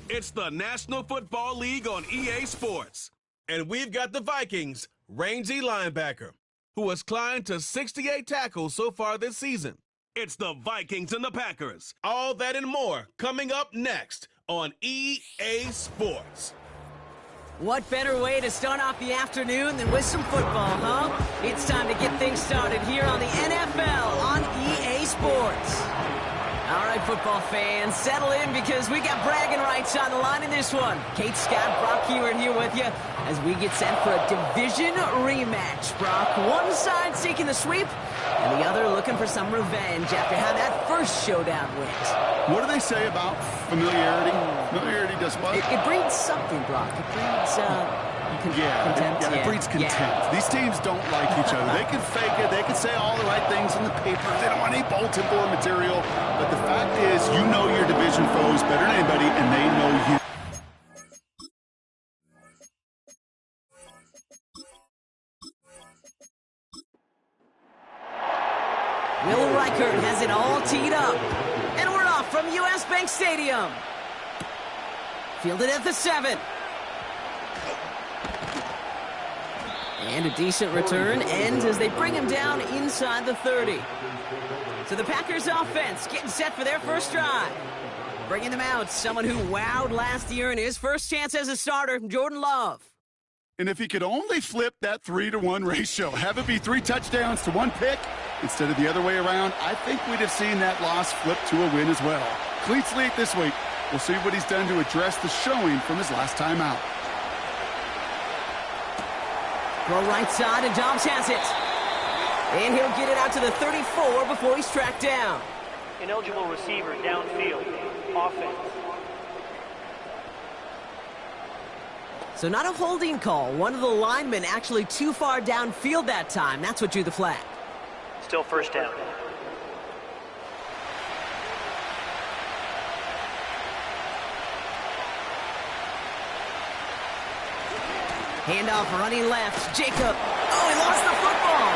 It's the National Football League on EA Sports. And we've got the Vikings, rangy linebacker, who has climbed to 68 tackles so far this season. It's the Vikings and the Packers. All that and more coming up next on EA Sports. What better way to start off the afternoon than with some football, huh? It's time to get things started here on the NFL on EA Sports. All right, football fans, settle in because we got bragging rights on the line in this one. Kate Scott, Brock Hewitt here with you as we get set for a division rematch. Brock, one side seeking the sweep and the other looking for some revenge after how that first showdown went. What do they say about familiarity? Familiarity does what? It breeds something, Brock. It breeds contempt. It breeds contempt. Yeah. These teams don't like each other. They can fake it. They can say all the right things in the paper. They don't want any bulletin board material. But the fact is, you know your division foes better than anybody, and they know you. Will Reichert has it all teed up. And we're off from U.S. Bank Stadium. Fielded at the 7. And a decent return ends as they bring him down inside the 30. So the Packers offense getting set for their first drive. Bringing them out, someone who wowed last year in his first chance as a starter, Jordan Love. And if he could only flip that 3-to-1 ratio, have it be 3 touchdowns to 1 pick instead of the other way around, I think we'd have seen that loss flip to a win as well. Cleat Slate this week. We'll see what he's done to address the showing from his last time out. Throw right side, and Dobbs has it. And he'll get it out to the 34 before he's tracked down. Ineligible receiver downfield. Offense. So not a holding call. One of the linemen actually too far downfield that time. That's what drew the flag. Still first down. Handoff running left. Jacob. Oh, he lost the football.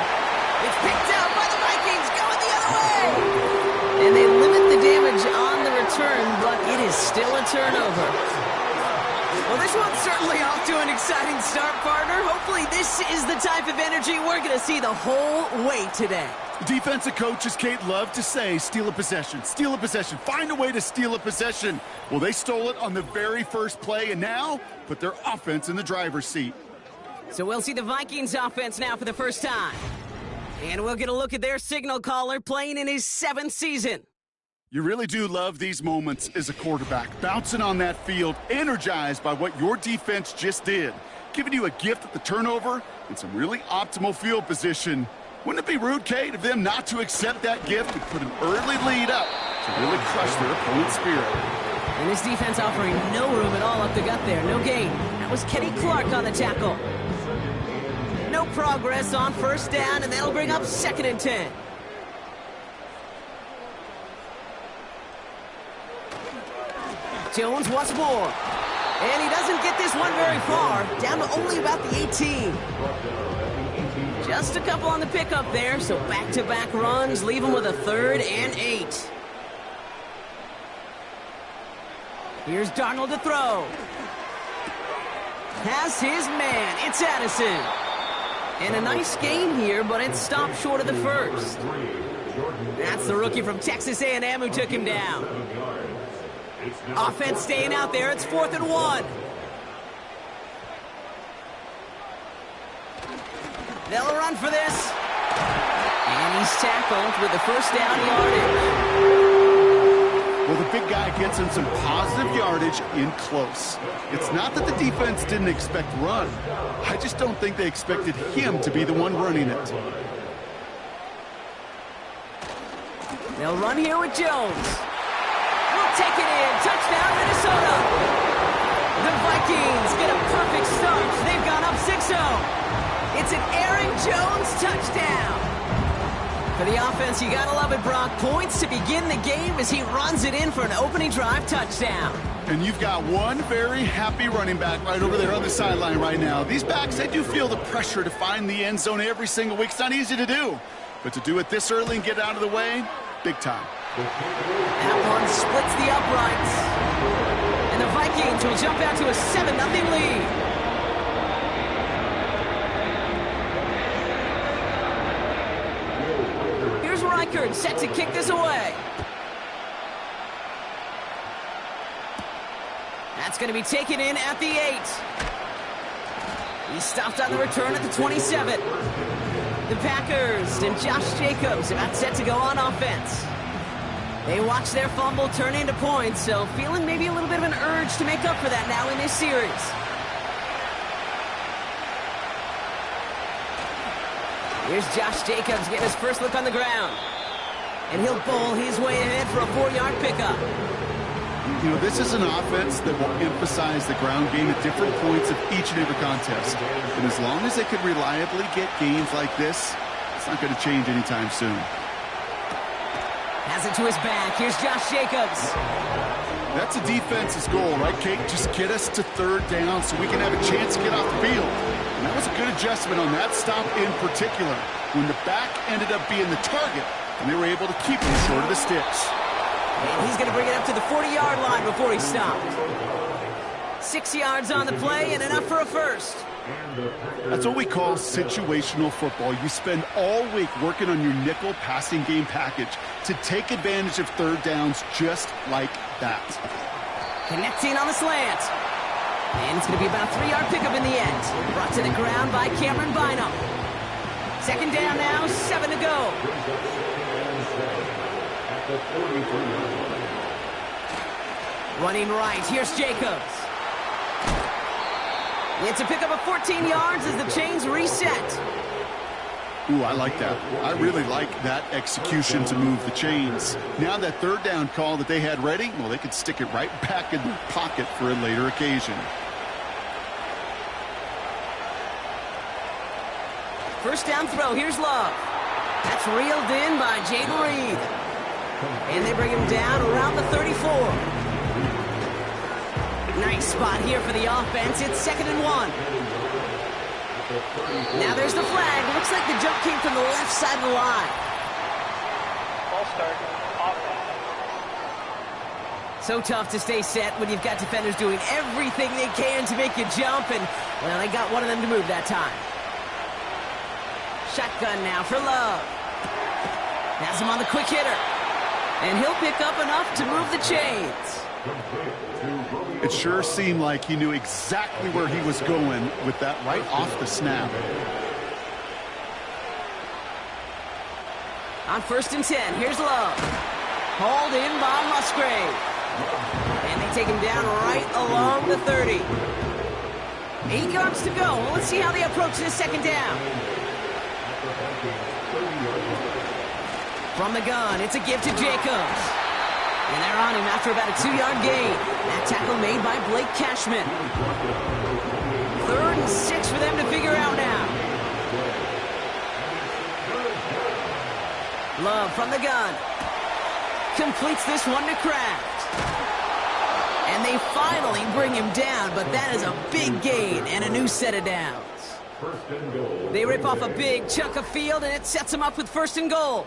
It's picked out by the Vikings. Going the other way. And they limit the damage on the return, but it is still a turnover. Well, this one's certainly off to an exciting start, partner. Hopefully this is the type of energy we're going to see the whole way today. Defensive coaches, Kate, love to say, steal a possession, find a way to steal a possession. Well, they stole it on the very first play, and now put their offense in the driver's seat. So we'll see the Vikings offense now for the first time. And we'll get a look at their signal caller playing in his 7th season. You really do love these moments as a quarterback, bouncing on that field, energized by what your defense just did, giving you a gift at the turnover and some really optimal field position. Wouldn't it be rude, Kate, of them not to accept that gift and put an early lead up to really crush their opponent's spirit? And this defense offering no room at all up the gut there. No gain. That was Kenny Clark on the tackle. No progress on first down, and that'll bring up 2nd and 10. Jones once more. And he doesn't get this one very far. Down to only about the 18. Just a couple on the pickup there, so back-to-back runs leave him with a 3rd and 8. Here's Darnold to throw. Has his man. It's Addison. And a nice gain here, but it stopped short of the first. That's the rookie from Texas A&M who took him down. Offense staying out there. It's 4th and 1. They'll run for this. And he's tackled with the first down yardage. Well, the big guy gets him some positive yardage in close. It's not that the defense didn't expect run. I just don't think they expected him to be the one running it. They'll run here with Jones. We'll take it in. Touchdown, Minnesota. The Vikings get a perfect start. They've gone up 6-0. It's an Aaron Jones touchdown. For the offense, you gotta love it, Brock. Points to begin the game as he runs it in for an opening drive touchdown. And you've got one very happy running back right over there on the sideline right now. These backs, they do feel the pressure to find the end zone every single week. It's not easy to do. But to do it this early and get it out of the way, big time. That one splits the uprights. And And the Vikings will jump out to a 7-0 lead. Here's Reichert set to kick this away. That's going to be taken in at the 8. He stopped on the return at the 27. The Packers and Josh Jacobs about set to go on offense. They watch their fumble turn into points, so feeling maybe a little bit of an urge to make up for that now in this series. Here's Josh Jacobs getting his first look on the ground. And he'll bowl his way ahead for a 4-yard pickup. You know, this is an offense that will emphasize the ground game at different points of each and every contest. And as long as they can reliably get gains like this, it's not going to change anytime soon. Has it to his back. Here's Josh Jacobs. That's a defense's goal, right, Kate? Just get us to third down so we can have a chance to get off the field. And that was a good adjustment on that stop in particular, when the back ended up being the target, and they were able to keep him short of the sticks. And he's going to bring it up to the 40-yard line before he stopped. 6 yards on the play and enough for a first. That's what we call situational football. You spend all week working on your nickel passing game package to take advantage of third downs just like that. Connecting on the slant. And it's going to be about a 3-yard pickup in the end. Brought to the ground by Cameron Bynum. Second down now, 7 to go. Running right, here's Jacobs. It's a pickup of 14 yards as the chains reset. Ooh, I like that. I really like that execution to move the chains. Now that third down call that they had ready, well, they could stick it right back in their pocket for a later occasion. First down throw, here's Love. That's reeled in by Jaden Reed. And they bring him down around the 34. Nice spot here for the offense. It's 2nd and 1. Now there's the flag. Looks like the jump came from the left side of the line. Ball start. Offense. So tough to stay set when you've got defenders doing everything they can to make you jump. And, well, they got one of them to move that time. Shotgun now for Love. Has him on the quick hitter. And he'll pick up enough to move the chains. It sure seemed like he knew exactly where he was going with that right off the snap. On 1st and 10, here's Love. Hauled in by Musgrave. And they take him down right along the 30. 8 yards to go. Well, let's see how they approach this second down. From the gun, it's a give to Jacobs. And they're on him after about a 2-yard gain. That tackle made by Blake Cashman. 3rd and 6 for them to figure out now. Love from the gun. Completes this one to Kraft. And they finally bring him down, but that is a big gain and a new set of downs. They rip off a big chunk of field, and it sets them up with 1st and goal.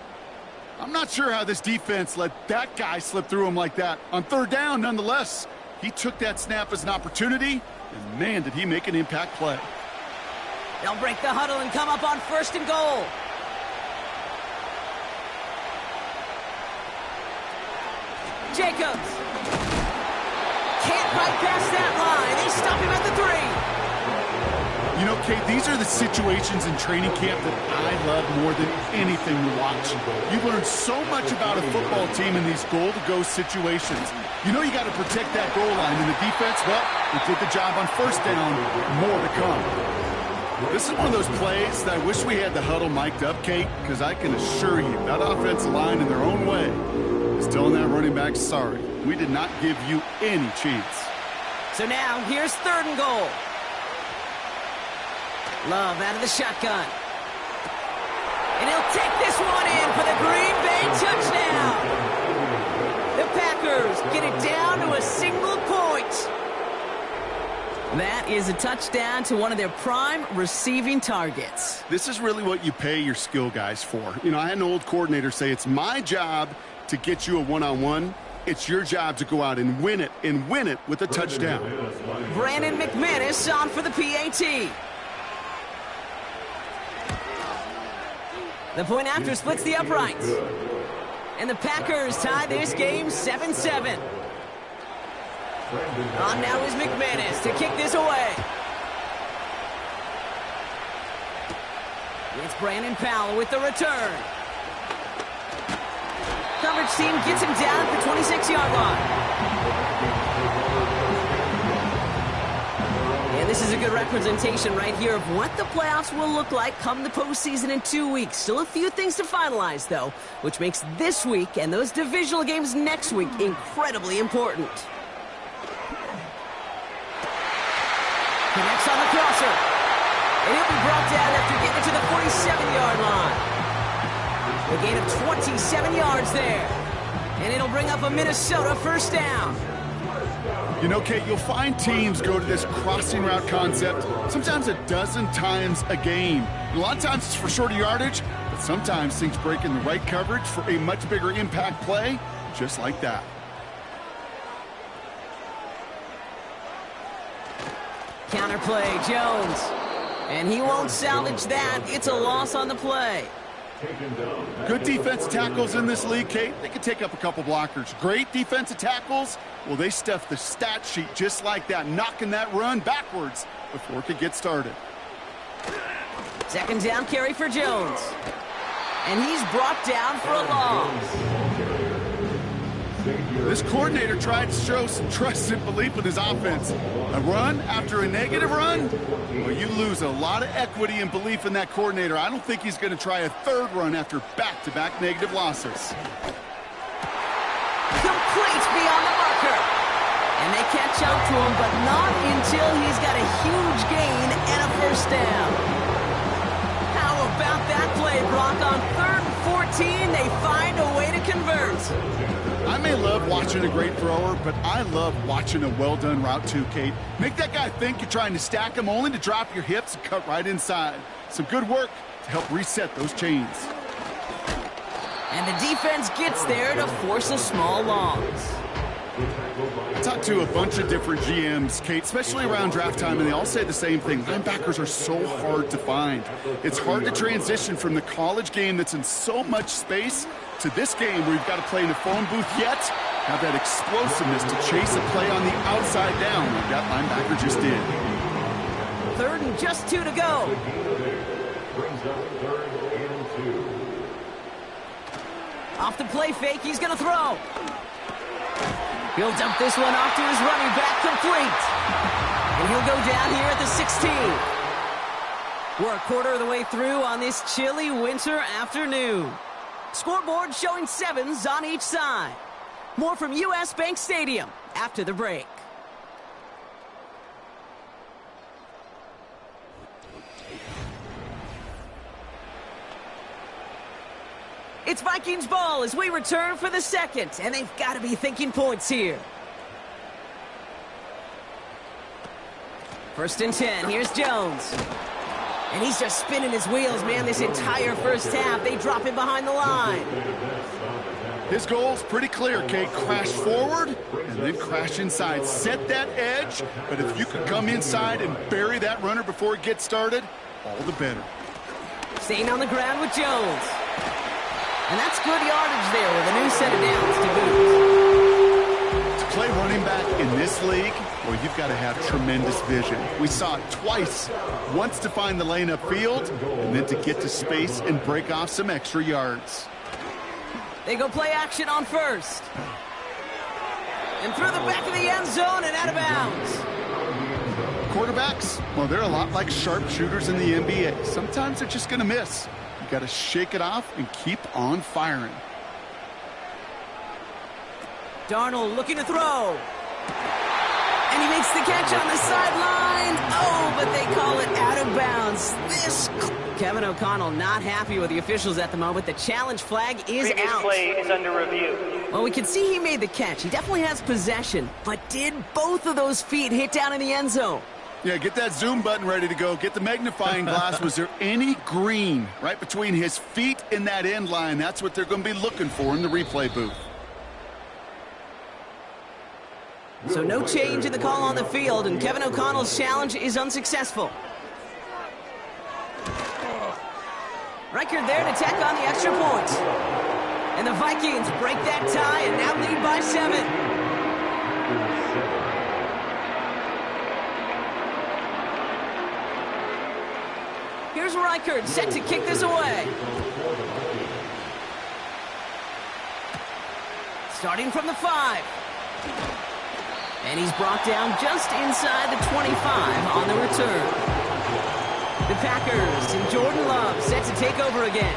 I'm not sure how this defense let that guy slip through him like that. On third down, nonetheless, he took that snap as an opportunity, and man, did he make an impact play. They'll break the huddle and come up on 1st and goal. Jacobs. Can't bypass that line. They stop him at the 3. You know, Kate, these are the situations in training camp that I love more than anything to watch. You learn so much about a football team in these goal-to-go situations. You know you got to protect that goal line, and the defense, well, they did the job on 1st down. More to come. This is one of those plays that I wish we had the huddle mic'd up, Kate, because I can assure you that offensive line in their own way is telling that running back, sorry, we did not give you any chance. So now, here's 3rd and goal. Love out of the shotgun. And he'll take this one in for the Green Bay touchdown. The Packers get it down to a single point. That is a touchdown to one of their prime receiving targets. This is really what you pay your skill guys for. You know, I had an old coordinator say it's my job to get you a one-on-one, It's your job to go out and win it with a touchdown. Brandon McManus on for the PAT. The point after splits the uprights. And the Packers tie this game 7-7. On now is McManus to kick this away. It's Brandon Powell with the return. Coverage team gets him down at the 26-yard line. And this is a good representation right here of what the playoffs will look like come the postseason in 2 weeks. Still a few things to finalize, though, which makes this week and those divisional games next week incredibly important. Connects on the crosser. And he'll be brought down after getting to the 47-yard line. A gain of 27 yards there. And it'll bring up a Minnesota first down. You know, Kate, you'll find teams go to this crossing route concept sometimes a dozen times a game. A lot of times it's for shorter yardage, but sometimes things break in the right coverage for a much bigger impact play, just like that. Counterplay, Jones. And he won't salvage that. It's a loss on the play. Good defensive tackles in this league, Kate. They can take up a couple blockers. Great defensive tackles, well, they stuff the stat sheet just like that, knocking that run backwards before it could get started. Second down carry for Jones. And he's brought down for a loss. This coordinator tried to show some trust and belief in his offense. A run after a negative run? Well, you lose a lot of equity and belief in that coordinator. I don't think he's going to try a third run after back-to-back negative losses. Complete beyond the marker. And they catch up to him, but not until he's got a huge gain and a first down. How about that play, Brock? On 3rd and 14, they find a way to convert. I may love watching a great thrower, but I love watching a well-done route too, Kate. Make that guy think you're trying to stack him only to drop your hips and cut right inside. Some good work to help reset those chains. And the defense gets there to force a small loss. I talked to a bunch of different GMs, Kate, especially around draft time, and they all say the same thing. Linebackers are so hard to find. It's hard to transition from the college game that's in so much space to this game where you've got to play in a phone booth, yet have that explosiveness to chase a play on the outside down like that linebacker just did. 3rd and just 2 to go. Off the play fake, he's going to throw. He'll dump this one off to his running back, complete. And he'll go down here at the 16. We're a quarter of the way through on this chilly winter afternoon. Scoreboard showing 7s on each side. More from U.S. Bank Stadium after the break. It's Vikings ball as we return for the second, and they've got to be thinking points here. 1st and 10, here's Jones. And he's just spinning his wheels, man, this entire first half. They drop him behind the line. His goal's pretty clear, Kate. Crash forward and then crash inside. Set that edge, but if you can come inside and bury that runner before it gets started, all the better. Staying on the ground with Jones. And that's good yardage there with a new set of downs to boot. To play running back in this league, well, you've got to have tremendous vision. We saw it twice. Once to find the lane upfield, and then to get to space and break off some extra yards. They go play action on 1st. And through the back of the end zone and out of bounds. Quarterbacks, well, they're a lot like sharpshooters in the NBA. Sometimes they're just going to miss. You got to shake it off and keep on firing. Darnold looking to throw. And he makes the catch on the sideline. Oh, but they call it out of bounds. Kevin O'Connell not happy with the officials at the moment. The challenge flag is Previous out. play is under review. Well, we can see he made the catch. He definitely has possession. But did both of those feet hit down in the end zone? Yeah, get that zoom button ready to go. Get the magnifying glass. Was there any green right between his feet and that end line? That's what they're going to be looking for in the replay booth. So no change in the call on the field, and Kevin O'Connell's challenge is unsuccessful. Reichard there to tack on the extra point. And the Vikings break that tie and now lead by 7. Here's Reichard set to kick this away. Starting from the 5. And he's brought down just inside the 25 on the return. The Packers and Jordan Love set to take over again.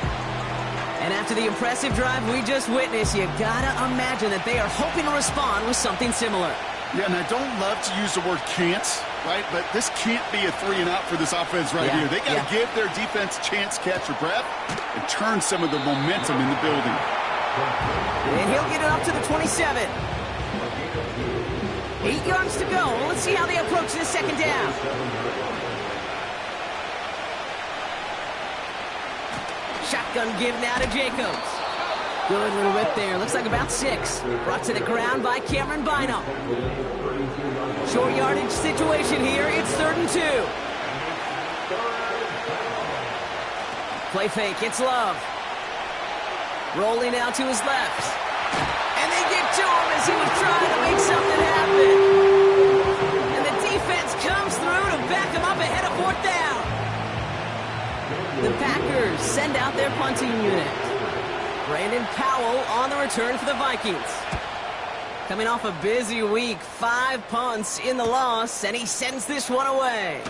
And after the impressive drive we just witnessed, you gotta imagine that they are hoping to respond with something similar. Yeah, and I don't love to use the word can't, right? But this can't be a 3-and-out for this offense right here. They got to give their defense a chance to catch their breath and turn some of the momentum in the building. And he'll get it up to the 27. 8 yards to go. Let's see how they approach this second down. Shotgun give now to Jacobs. Good little whip there. Looks like about 6. Brought to the ground by Cameron Bynum. Short yardage situation here. It's 3rd and 2. Play fake. It's Love. Rolling out to his left. And they get to him as he was trying to make something happen. And the defense comes through to back him up ahead of 4th down. The Packers send out their punting unit. Brandon Powell on the return for the Vikings. Coming off a busy week, 5 punts in the loss, and he sends this one away.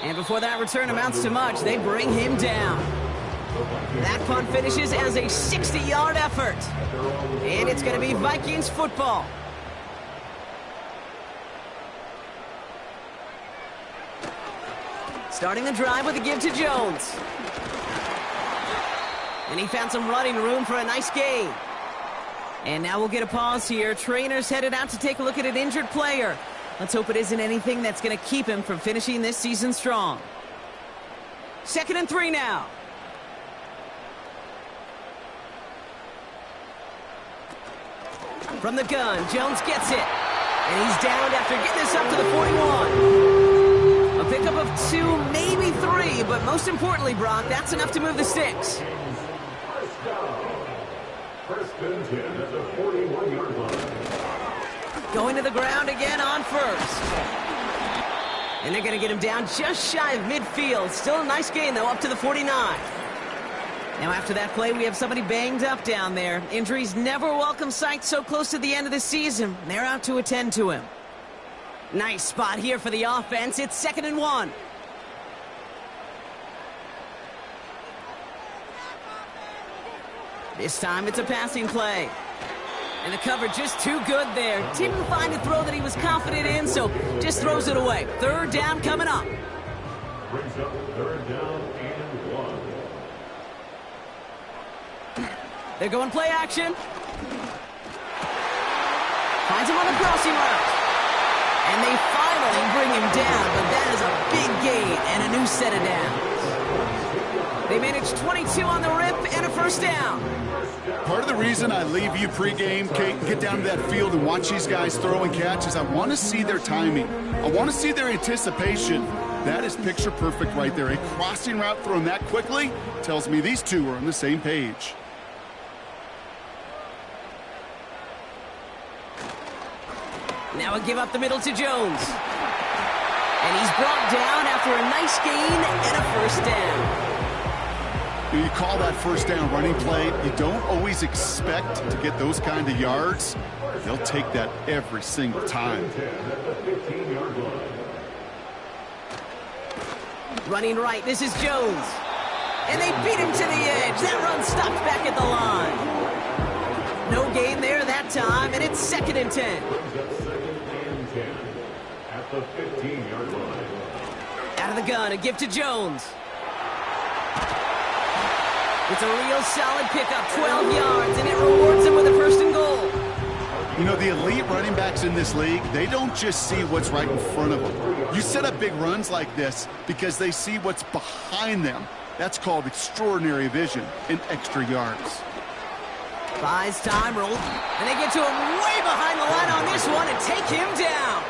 And before that return amounts to much, they bring him down. That punt finishes as a 60-yard effort. And it's going to be Vikings football. Starting the drive with a give to Jones. And he found some running room for a nice gain. And now we'll get a pause here. Trainer's headed out to take a look at an injured player. Let's hope it isn't anything that's going to keep him from finishing this season strong. 2nd and 3 now. From the gun, Jones gets it. And he's downed after getting this up to the 41. A pickup of 2, maybe 3, but most importantly, Brock, that's enough to move the sticks. Going to the ground again on 1st. And they're going to get him down just shy of midfield. Still a nice gain, though, up to the 49. Now, after that play, we have somebody banged up down there. Injuries never a welcome sight so close to the end of the season. They're out to attend to him. Nice spot here for the offense. It's 2nd and 1. This time it's a passing play. And the cover just too good there. Didn't find a throw that he was confident in, so just throws it away. 3rd down coming up. Brings up 3rd down and 1. They're going play action. Finds him on the crossing route. And they finally bring him down, but that is a big gain and a new set of downs. They managed 22 on the rip and a 1st down. Part of the reason I leave you pregame, Kate, get down to that field and watch these guys throw and catch is I want to see their timing. I want to see their anticipation. That is picture perfect right there. A crossing route thrown that quickly tells me these two are on the same page. Now a give up the middle to Jones. And he's brought down after a nice gain and a 1st down. You call that 1st down running play. You don't always expect to get those kind of yards. They'll take that every single time. Running right, this is Jones. And they beat him to the edge. That run stopped back at the line. No gain there that time, and it's 2nd and 10. At the 15-yard line. Out of the gun, a give to Jones. It's a real solid pickup, 12 yards, and it rewards him with a 1st and goal. You know, the elite running backs in this league, they don't just see what's right in front of them. You set up big runs like this because they see what's behind them. That's called extraordinary vision and extra yards. Buys time, roll, and they get to him way behind the line on this one and take him down.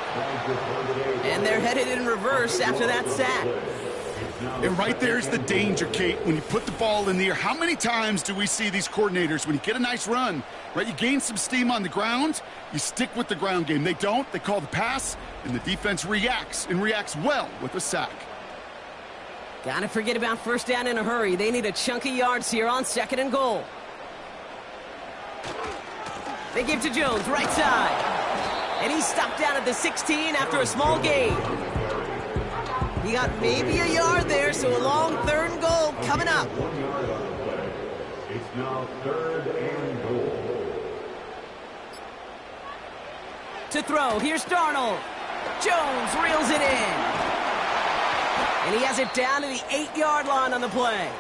And they're headed in reverse after that sack. And right there's the danger, Kate. When you put the ball in the air, how many times do we see these coordinators, when you get a nice run, right, you gain some steam on the ground, you stick with the ground game. They don't. They call the pass, and the defense reacts, and reacts well with a sack. Gotta forget about first down in a hurry. They need a chunk of yards here on 2nd and goal. They give to Jones, right side. And he's stopped down at the 16 after a small gain. He got maybe a yard there, so a long 3rd and goal coming up. It's now 3rd and goal. To throw, here's Darnold. Jones reels it in. And he has it down to the 8-yard line on the play.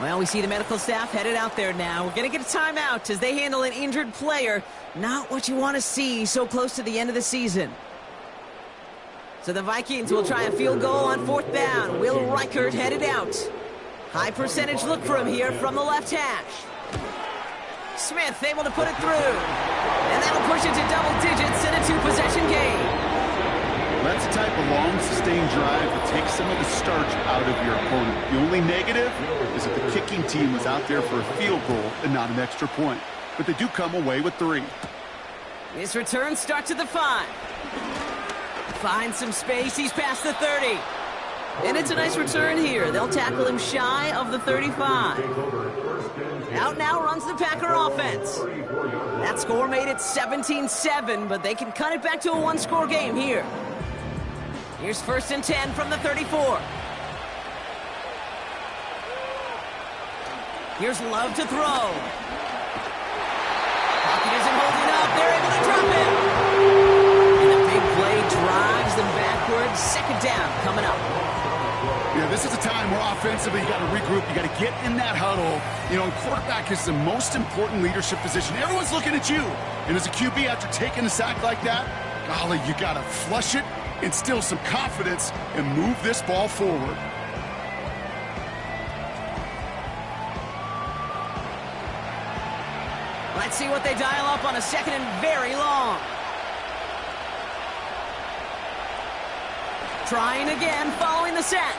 Well, we see the medical staff headed out there now. We're going to get a timeout as they handle an injured player. Not what you want to see so close to the end of the season. So the Vikings will try a field goal on 4th down. Will Reichert headed out. High percentage look for him here from the left hash. Smith able to put it through. And that'll push it to double digits in a 2-possession game. That's the type of long, sustained drive that takes some of the starch out of your opponent. The only negative is that the kicking team was out there for a field goal and not an extra point. But they do come away with 3. This return starts at the 5. Finds some space. He's past the 30. And it's a nice return here. They'll tackle him shy of the 35. Out now runs the Packer offense. That score made it 17-7, but they can cut it back to a 1-score game here. Here's 1st and 10 from the 34. Here's Love to throw. Pocket isn't holding up. They're able to drop it. And a big play drives them backwards. 2nd down coming up. Yeah, this is a time where offensively you got to regroup. You got to get in that huddle. You know, and quarterback is the most important leadership position. Everyone's looking at you. And as a QB, after taking a sack like that, golly, you got to flush it, instill some confidence, and move this ball forward. Let's see what they dial up on a 2nd and very long. Trying again following the sack.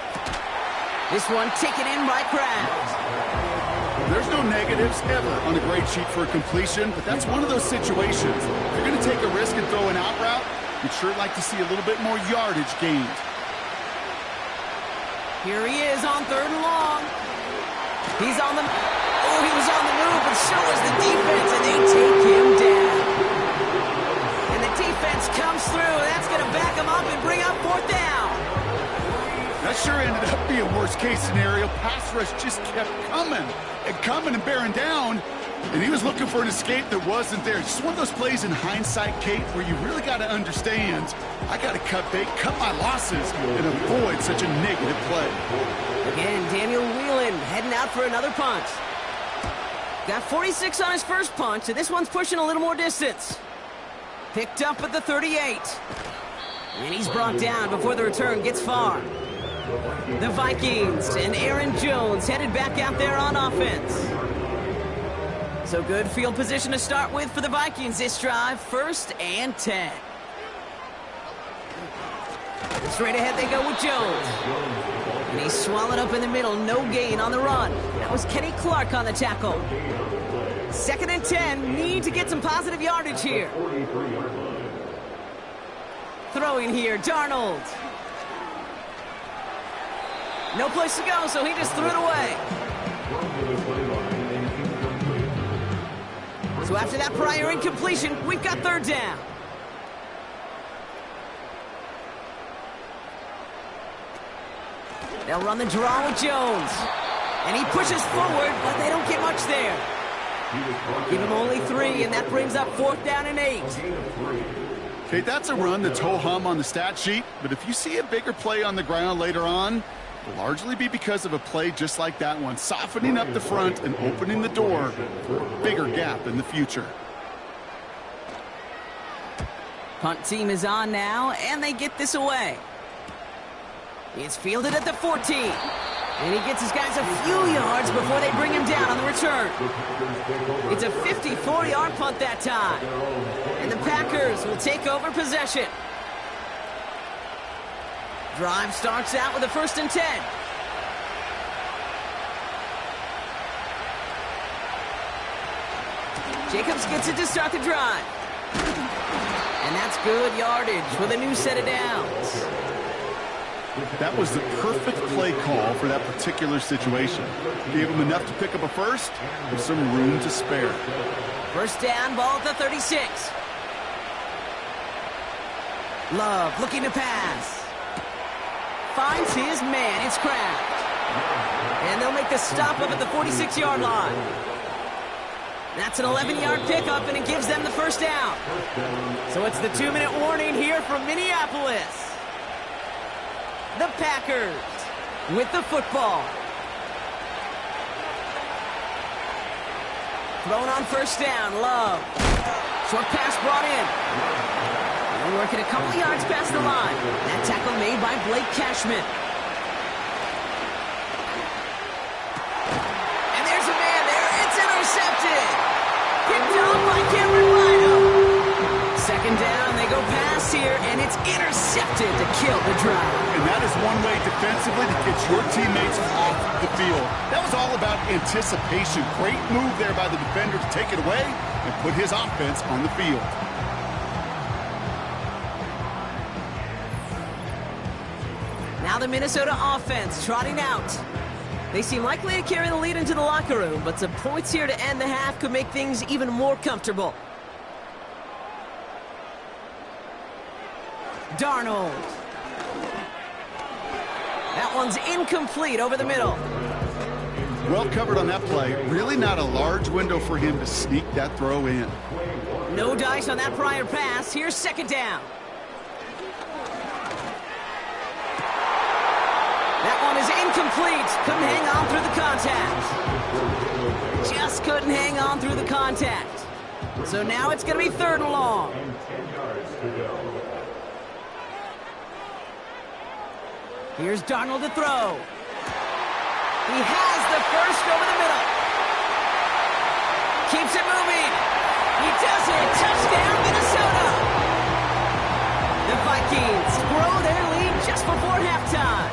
This one taken in by Kraft. There's no negatives ever on a grade sheet for a completion, but that's one of those situations. If you're going to take a risk and throw an out route, you'd sure like to see a little bit more yardage gained. Here he is on 3rd and long. He was on the move, but so was the defense, and they take him down. And the defense comes through. That's going to back him up and bring up 4th down. That sure ended up being a worst-case scenario. Pass rush just kept coming and bearing down, and he was looking for an escape that wasn't there. Just one of those plays in hindsight, Kate, where you really got to understand, I got to cut my losses, and avoid such a negative play. Again, Daniel Whelan heading out for another punt. Got 46 on his first punt, and this one's pushing a little more distance. Picked up at the 38. And he's brought down before the return gets far. The Vikings and Aaron Jones headed back out there on offense. So good field position to start with for the Vikings this drive. 1st and 10. Straight ahead they go with Jones. And he's swallowed up in the middle. No gain on the run. That was Kenny Clark on the tackle. 2nd and 10. Need to get some positive yardage here. Throwing here, Darnold. No place to go, so he just threw it away. So after that prior incompletion, we've got 3rd down. They'll run the draw with Jones. And he pushes forward, but they don't get much there. Give him only 3, and that brings up 4th down and 8. Okay, that's a run that's ho-hum on the stat sheet, but if you see a bigger play on the ground later on, it'll largely be because of a play just like that one, softening up the front and opening the door for a bigger gap in the future. Punt team is on now, and they get this away. It's fielded at the 14. And he gets his guys a few yards before they bring him down on the return. It's a 54-yard punt that time. And the Packers will take over possession. Drive starts out with a 1st and 10. Jacobs gets it to start the drive. And that's good yardage with a new set of downs. That was the perfect play call for that particular situation. Gave him enough to pick up a first with some room to spare. 1st down, ball at the 36. Love looking to pass. Finds his man. It's Kraft. And they'll make the stop up at the 46-yard line. That's an 11-yard pickup, and it gives them the 1st down. So it's the 2-minute warning here from Minneapolis. The Packers with the football. Thrown on 1st down, Love. Short pass brought in. And working a couple yards past the line. That tackle made by Blake Cashman. And there's a man there. It's intercepted. Picked off by Cameron Bynum. 2nd down, they go pass here, and it's intercepted to kill the drive. And that is one way defensively to get your teammates off the field. That was all about anticipation. Great move there by the defender to take it away and put his offense on the field. Now the Minnesota offense trotting out. They seem likely to carry the lead into the locker room, but some points here to end the half could make things even more comfortable. Darnold. That one's incomplete over the middle. Well covered on that play. Really not a large window for him to sneak that throw in. No dice on that prior pass. Here's 2nd down. That one is incomplete. Couldn't hang on through the contact. Just couldn't hang on through the contact. So now it's going to be 3rd and long. Here's Darnold to throw. He has the 1st over the middle. Keeps it moving. He does it. Touchdown, Minnesota. The Vikings grow their lead just before halftime.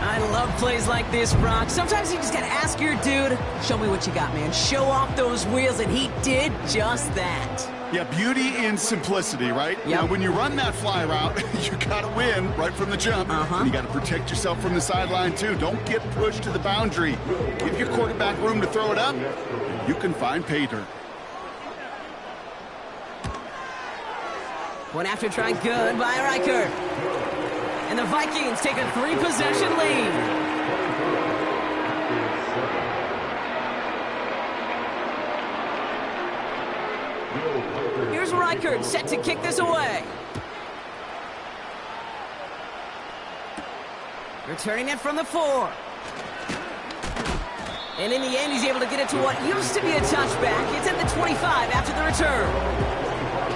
I love plays like this, Brock. Sometimes you just got to ask your dude, show me what you got, man. Show off those wheels, and he did just that. Yeah, beauty in simplicity, right? Yep. Now, when you run that fly route, you got to win right from the jump. And you got to protect yourself from the sideline, too. Don't get pushed to the boundary. Give your quarterback room to throw it up, and you can find pay dirt. One after try, good by Reichert. And the Vikings take a 3-possession lead. Here's Reichert set to kick this away. Returning it from the 4. And in the end, he's able to get it to what used to be a touchback. It's at the 25 after the return.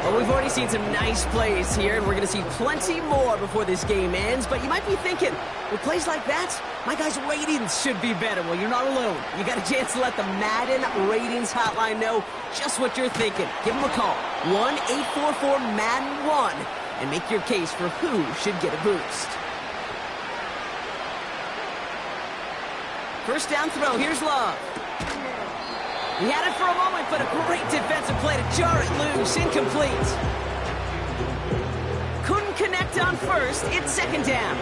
Well, we've already seen some nice plays here, and we're going to see plenty more before this game ends. But you might be thinking, with plays like that, my guys' ratings should be better. Well, you're not alone. You got a chance to let the Madden Ratings Hotline know just what you're thinking. Give them a call, 1-844-MADDEN-1, and make your case for who should get a boost. 1st down throw, here's Love. He had it for a moment, but a great defensive play to jar it loose, incomplete. Couldn't connect on 1st, it's 2nd down.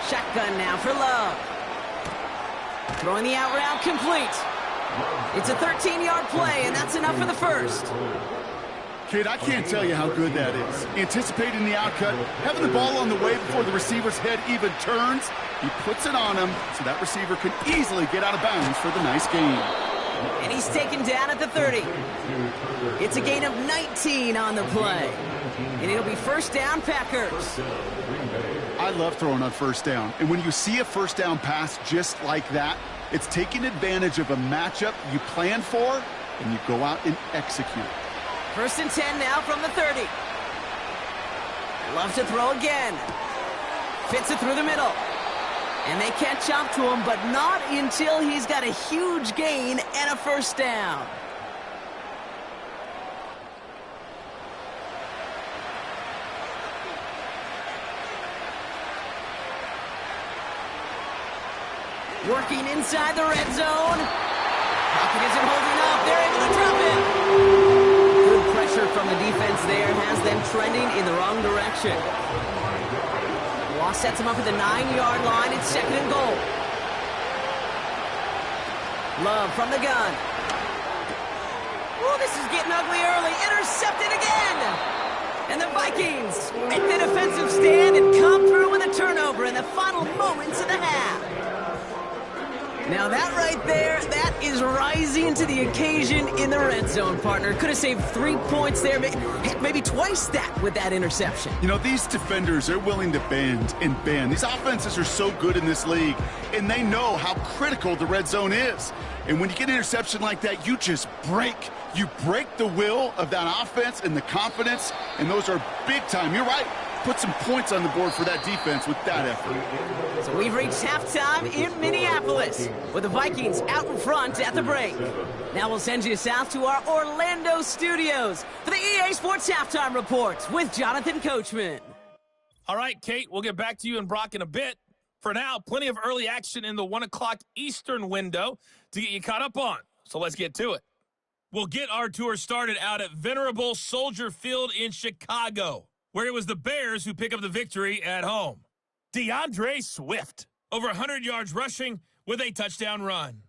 Shotgun now for Love. Throwing the out route complete. It's a 13-yard play, and that's enough for the 1st. Kid, I can't tell you how good that is. Anticipating the outcut, having the ball on the way before the receiver's head even turns. He puts it on him so that receiver can easily get out of bounds for the nice gain. And he's taken down at the 30. It's a gain of 19 on the play. And it'll be 1st down, Packers. I love throwing on 1st down. And when you see a 1st down pass just like that, it's taking advantage of a matchup you plan for, and you go out and execute. 1st and 10 now from the 30. Loves to throw again. Fits it through the middle. And they catch up to him, but not until he's got a huge gain and a first down. Working inside the red zone. Pocket isn't holding up. They're able to drop it. Good pressure from the defense there has them trending in the wrong direction. Loss sets him up at the 9-yard line. It's 2nd and goal. Love from the gun. Oh, this is getting ugly early. Intercepted again. And the Vikings make the defensive stand and come through with a turnover in the final moments of the half. Now that right there, that is rising to the occasion in the red zone, partner. Could have saved 3 points there, maybe twice that with that interception. You know, these defenders, they're willing to bend and bend. These offenses are so good in this league, and they know how critical the red zone is. And when you get an interception like that, you just break. You break the will of that offense and the confidence, and those are big time. You're right. Put some points on the board for that defense with that effort. So we've reached halftime in Minneapolis with the Vikings out in front at the break. Now we'll send you south to our Orlando studios for the EA Sports Halftime Report with Jonathan Coachman. All right, Kate, we'll get back to you and Brock in a bit. For now, plenty of early action in the 1 o'clock Eastern window to get you caught up on. So let's get to it. We'll get our tour started out at Venerable Soldier Field in Chicago, where it was the Bears who pick up the victory at home. DeAndre Swift, over 100 yards rushing with a touchdown run.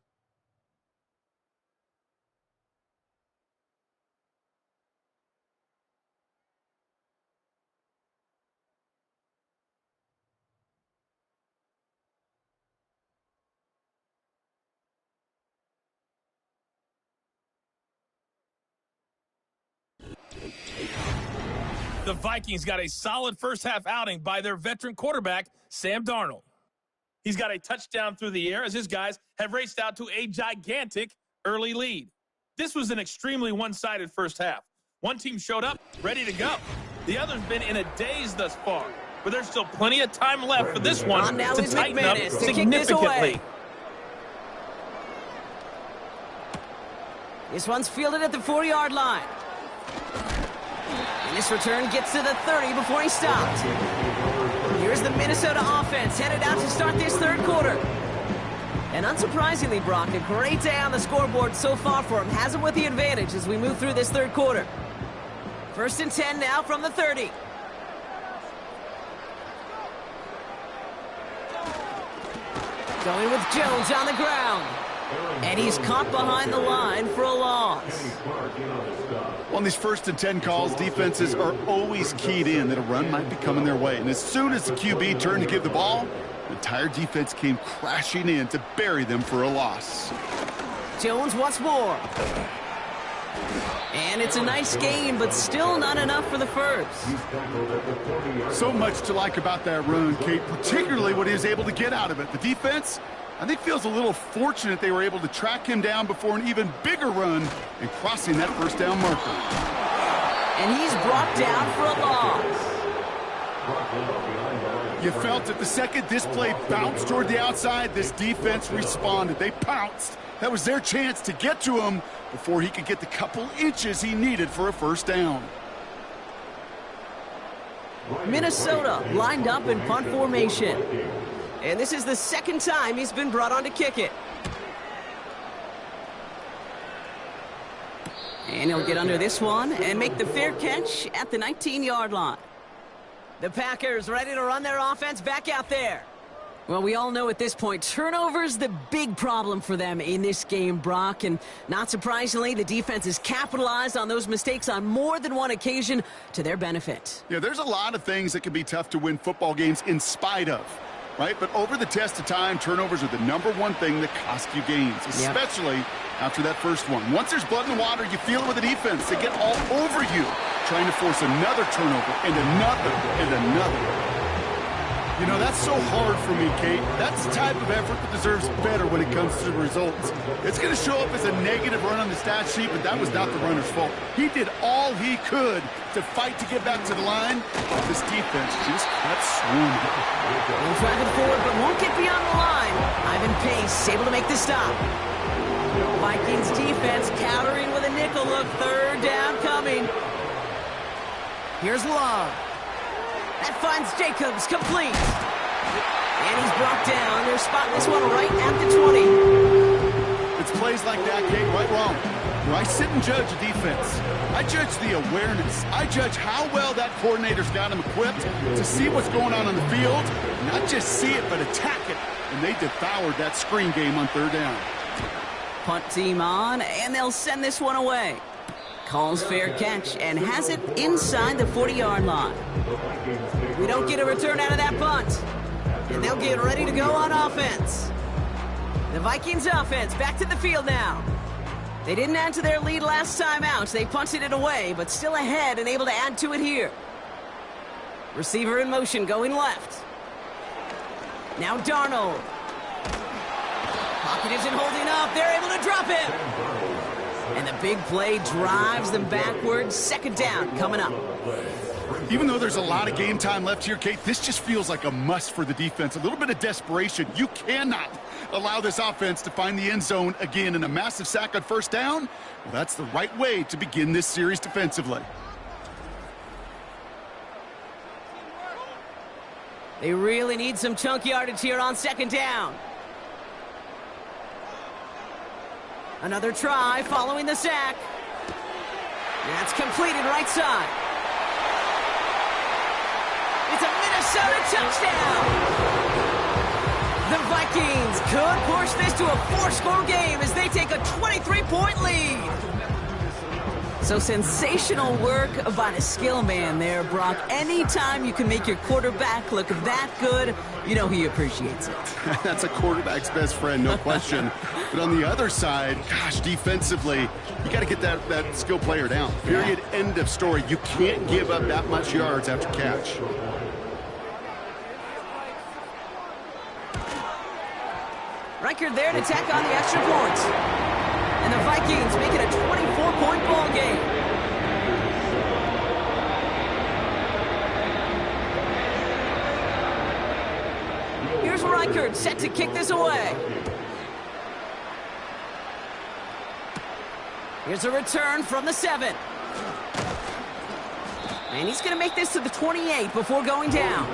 The Vikings got a solid first-half outing by their veteran quarterback, Sam Darnold. He's got a touchdown through the air as his guys have raced out to a gigantic early lead. This was an extremely one-sided first half. One team showed up, ready to go. The other's been in a daze thus far, but there's still plenty of time left for this one to tighten up significantly. This one's fielded at the 4-yard line. And this return gets to the 30 before he stopped. Here's the Minnesota offense headed out to start this third quarter. And unsurprisingly, Brock, a great day on the scoreboard so far for him. Has him with the advantage as we move through this third quarter. 1st and 10 now from the 30. Going with Jones on the ground. And he's caught behind the line for a loss. On these 1st and 10 calls, defenses are always keyed in that a run might be coming their way. And as soon as the QB turned to give the ball, the entire defense came crashing in to bury them for a loss. Jones once more. And it's a nice gain, but still not enough for the first. So much to like about that run, Kate, particularly what he was able to get out of it. The defense, I think, feels a little fortunate they were able to track him down before an even bigger run and crossing that first down marker. And he's brought down for a loss. You felt that the second this play bounced toward the outside, this defense responded. They pounced. That was their chance to get to him before he could get the couple inches he needed for a first down. Minnesota lined up in punt formation. And this is the second time he's been brought on to kick it. And he'll get under this one and make the fair catch at the 19-yard line. The Packers ready to run their offense back out there. Well, we all know at this point, turnovers the big problem for them in this game, Brock. And not surprisingly, the defense has capitalized on those mistakes on more than one occasion to their benefit. Yeah, there's a lot of things that can be tough to win football games in spite of, right? But over the test of time, turnovers are the #1 thing that cost you games, especially after that first one. Once there's blood in the water, you feel it with the defense. They get all over you, trying to force another turnover and another and another. You know, that's so hard for me, Kate. That's the type of effort that deserves better when it comes to the results. It's going to show up as a negative run on the stat sheet, but that was not the runner's fault. He did all he could to fight to get back to the line, but this defense just kept swarming. He'll drive it forward, but won't get beyond the line. Ivan Pace able to make the stop. Vikings defense countering with a nickel look. Third down coming. Here's Love. That finds Jacobs, complete. And he's brought down. They're spotting this one right at the 20. It's plays like that, Kate, right wrong. I sit and judge a defense. I judge the awareness. I judge how well that coordinator's got him equipped to see what's going on the field, not just see it, but attack it. And they devoured that screen game on third down. Punt team on, and they'll send this one away. Calls fair catch and has it inside the 40-yard line. We don't get a return out of that punt. And they'll get ready to go on offense. The Vikings offense back to the field now. They didn't add to their lead last time out. They punted it away, but still ahead and able to add to it here. Receiver in motion going left. Now Darnold. Pocket isn't holding up. They're able to drop him. And the big play drives them backwards. Second down coming up. Even though there's a lot of game time left here, Kate, this just feels like a must for the defense. A little bit of desperation. You cannot allow this offense to find the end zone again in a massive sack on first down. Well, that's the right way to begin this series defensively. They really need some chunk yardage here on second down. Another try following the sack. That's completed right side. It's a Minnesota touchdown. The Vikings could push this to a 4-score game as they take a 23-point lead. So sensational work by the skill man there, Brock. Anytime you can make your quarterback look that good, you know he appreciates it. That's a quarterback's best friend, no question. But on the other side, gosh, defensively, you got to get that skill player down. Period, end of story. You can't give up that much yards after catch. Reichard there to tack on the extra points. And the Vikings make it a 24-point ball game. Here's Reichard set to kick this away. Here's a return from the 7. And he's going to make this to the 28 before going down.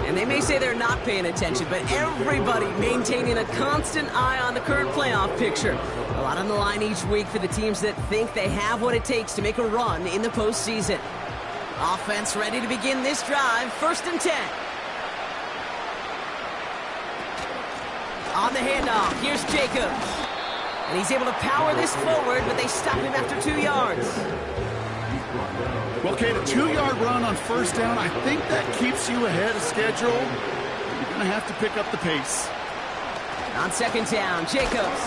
And they may say they're not paying attention, but everybody maintaining a constant eye on the current playoff picture. A lot on the line each week for the teams that think they have what it takes to make a run in the postseason. Offense ready to begin this drive. First and 10. On the handoff, here's Jacobs. And he's able to power this forward, but they stop him after 2 yards. Well, Kate, a 2-yard run on first down, I think that keeps you ahead of schedule. You're going to have to pick up the pace. On second down, Jacobs.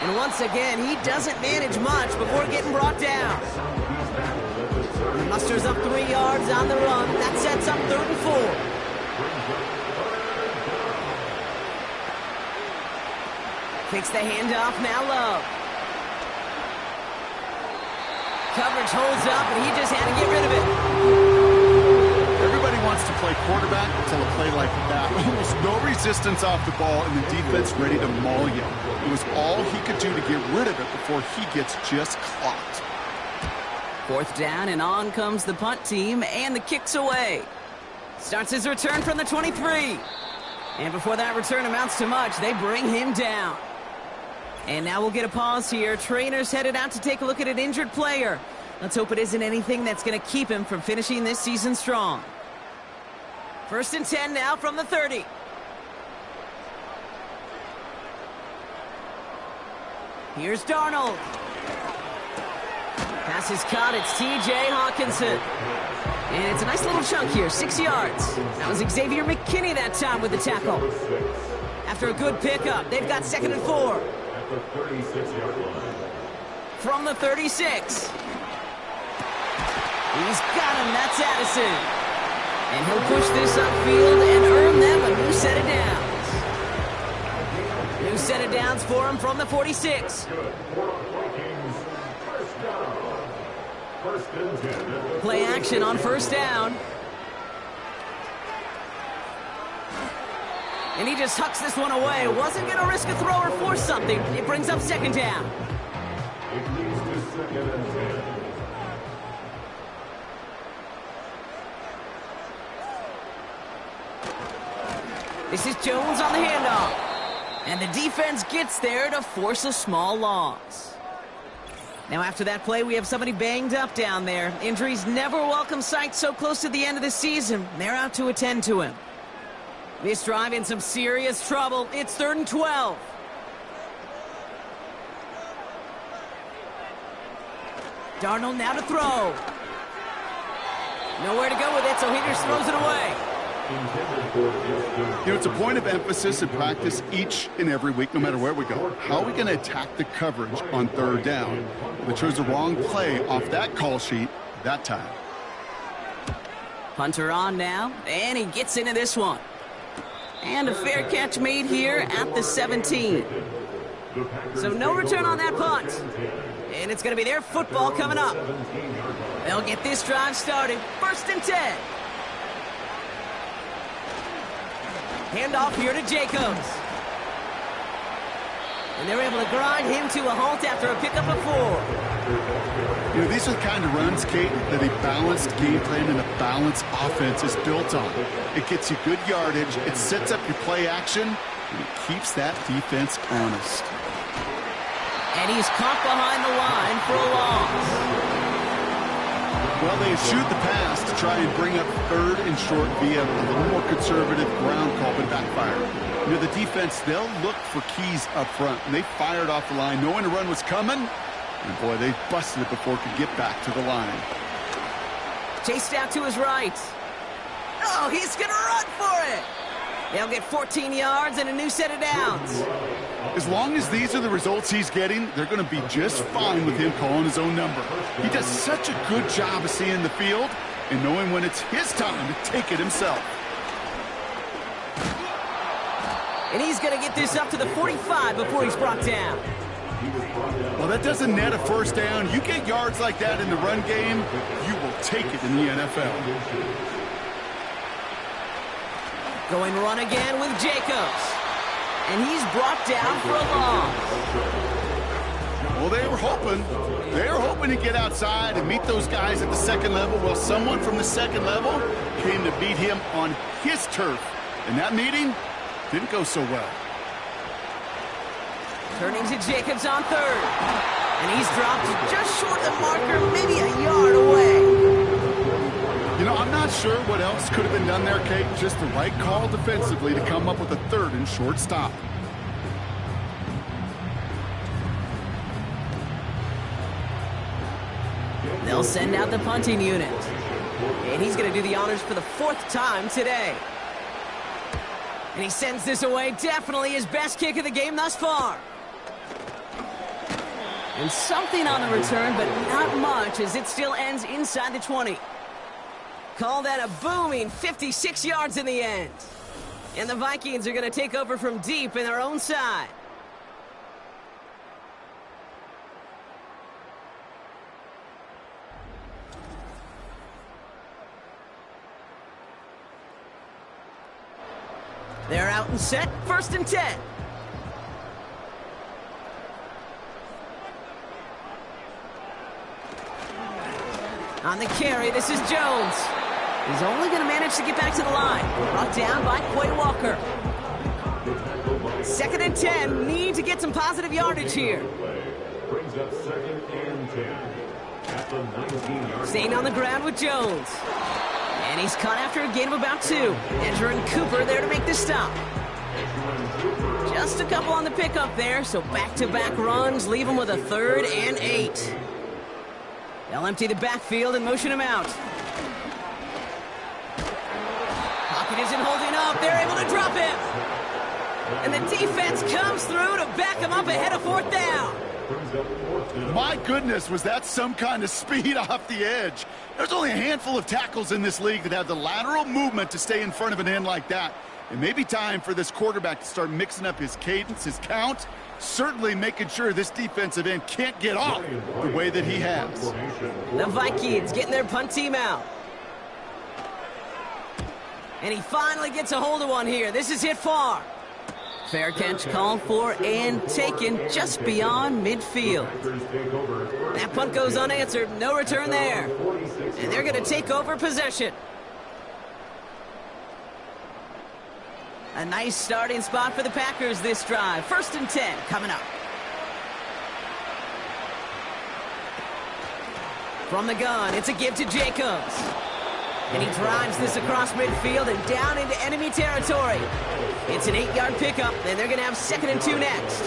And once again, he doesn't manage much before getting brought down. He musters up 3 yards on the run. That sets up 3rd and 4. Kicks the handoff, now Love. Coverage holds up, and he just had to get rid of it. Everybody wants to play quarterback until a play like that. Almost no resistance off the ball, and the defense ready to maul you. It was all he could do to get rid of it before he gets just clocked. 4th down, and on comes the punt team, and the kick's away. Starts his return from the 23. And before that return amounts to much, they bring him down. And now we'll get a pause here. Trainers headed out to take a look at an injured player. Let's hope it isn't anything that's going to keep him from finishing this season strong. 1st and 10 now from the 30. Here's Darnold. Pass is caught. It's T.J. Hawkinson. And it's a nice little chunk here, 6 yards. That was Xavier McKinney that time with the tackle. After a good pickup, they've got 2nd and 4. The 36-yard line. From the 36. He's got him. That's Addison. And he'll push this upfield and earn them a new set of downs. New set of downs for him from the 46. Play action on first down. And he just hucks this one away. Wasn't going to risk a throw or force something. It brings up second down. This is Jones on the handoff. And the defense gets there to force a small loss. Now after that play, we have somebody banged up down there. Injuries never a welcome sight so close to the end of the season. They're out to attend to him. This drive in some serious trouble. It's 3rd and 12. Darnold now to throw. Nowhere to go with it, so he just throws it away. You know, it's a point of emphasis in practice each and every week, no matter where we go. How are we going to attack the coverage on 3rd down? They chose the wrong play off that call sheet that time. Punter on now, and he gets into this one. And a fair catch made here at the 17. So no return on that punt. And it's going to be their football coming up. They'll get this drive started. 1st and 10. Handoff here to Jacobs. And they're able to grind him to a halt after a pickup of 4. You know, these are the kind of runs, Kate, that a balanced game plan and a balanced offense is built on. It gets you good yardage, it sets up your play action, and it keeps that defense honest. And he's caught behind the line for a loss. Well, they shoot the pass to try and bring up 3rd and short via a little more conservative ground call, but backfired. You know, the defense, they'll look for keys up front, and they fired off the line knowing the run was coming. And boy, they busted it before it could get back to the line. Chased out to his right. Oh, he's going to run for it. They'll get 14 yards and a new set of downs. As long as these are the results he's getting, they're going to be just fine with him calling his own number. He does such a good job of seeing the field and knowing when it's his time to take it himself. And he's going to get this up to the 45 before he's brought down. Well, that doesn't net a first down. You get yards like that in the run game, you will take it in the NFL. Going run again with Jacobs. And he's brought down for a loss. Well, they were hoping to get outside and meet those guys at the 2nd level. Well, someone from the 2nd level came to beat him on his turf. And that meeting didn't go so well. Turning to Jacobs on 3rd. And he's dropped just short of the marker, maybe a yard away. You know, I'm not sure what else could have been done there, Kate. Just the right call defensively to come up with a 3rd and short stop. They'll send out the punting unit. And he's going to do the honors for the 4th time today. And he sends this away. Definitely his best kick of the game thus far. And something on the return, but not much, as it still ends inside the 20. Call that a booming 56 yards in the end. And the Vikings are going to take over from deep in their own side. They're out and set. 1st and 10. On the carry, this is Jones. He's only going to manage to get back to the line. Brought down by Quay Walker. 2nd and 10. Need to get some positive yardage here. Brings up 2nd and 10. At the 19-yard. Staying on the ground with Jones. And he's caught after a gain of about 2. Edgerrin Cooper there to make the stop. Just a couple on the pickup there, so back-to-back runs leave him with a 3rd and 8. They'll empty the backfield and motion him out. Pocket isn't holding up. They're able to drop him. And the defense comes through to back him up ahead of 4th down. brings up fourth down. My goodness, was that some kind of speed off the edge? There's only a handful of tackles in this league that have the lateral movement to stay in front of an end like that. It may be time for this quarterback to start mixing up his cadence, his count, certainly making sure this defensive end can't get off the way that he has. The Vikings getting their punt team out. And he finally gets a hold of one here. This is hit far. Fair catch called for and taken just beyond midfield. That punt goes unanswered. No return there. And they're going to take over possession. A nice starting spot for the Packers this drive. 1st and 10 coming up. From the gun, it's a give to Jacobs. And he drives this across midfield and down into enemy territory. It's an 8-yard pickup, and they're going to have 2nd and 2 next.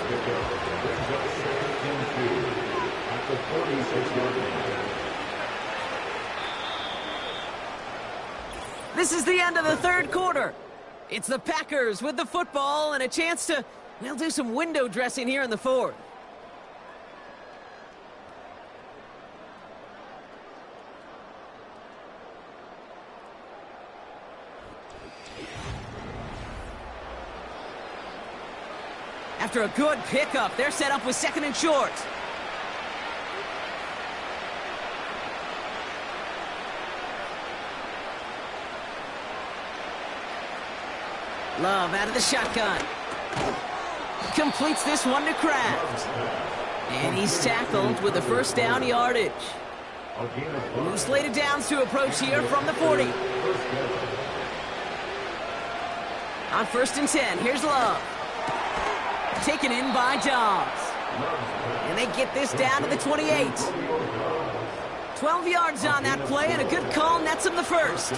This is the end of the 3rd quarter. It's the Packers with the football and a chance to, well, do some window dressing here in the 4th. After a good pickup, they're set up with 2nd and short. Love out of the shotgun. Completes this one to Kraft. And he's tackled with a 1st down yardage. New slated downs to approach here from the 40. On 1st and 10, here's Love. Taken in by Dobbs. And they get this down to the 28. 12 yards on that play, and a good call nets him the 1st.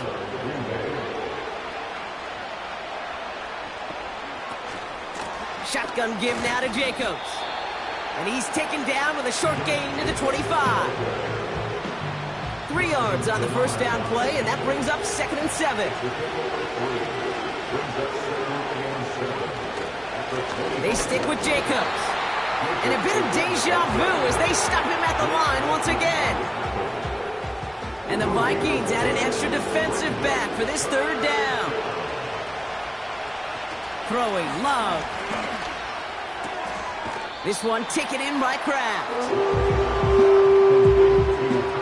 Shotgun give now to Jacobs. And he's taken down with a short gain to the 25. 3 yards on the 1st down play, and that brings up 2nd and 7. They stick with Jacobs. And a bit of deja vu as they stop him at the line once again. And the Vikings add an extra defensive back for this 3rd down. Throwing Love. This one taken in by Kraft.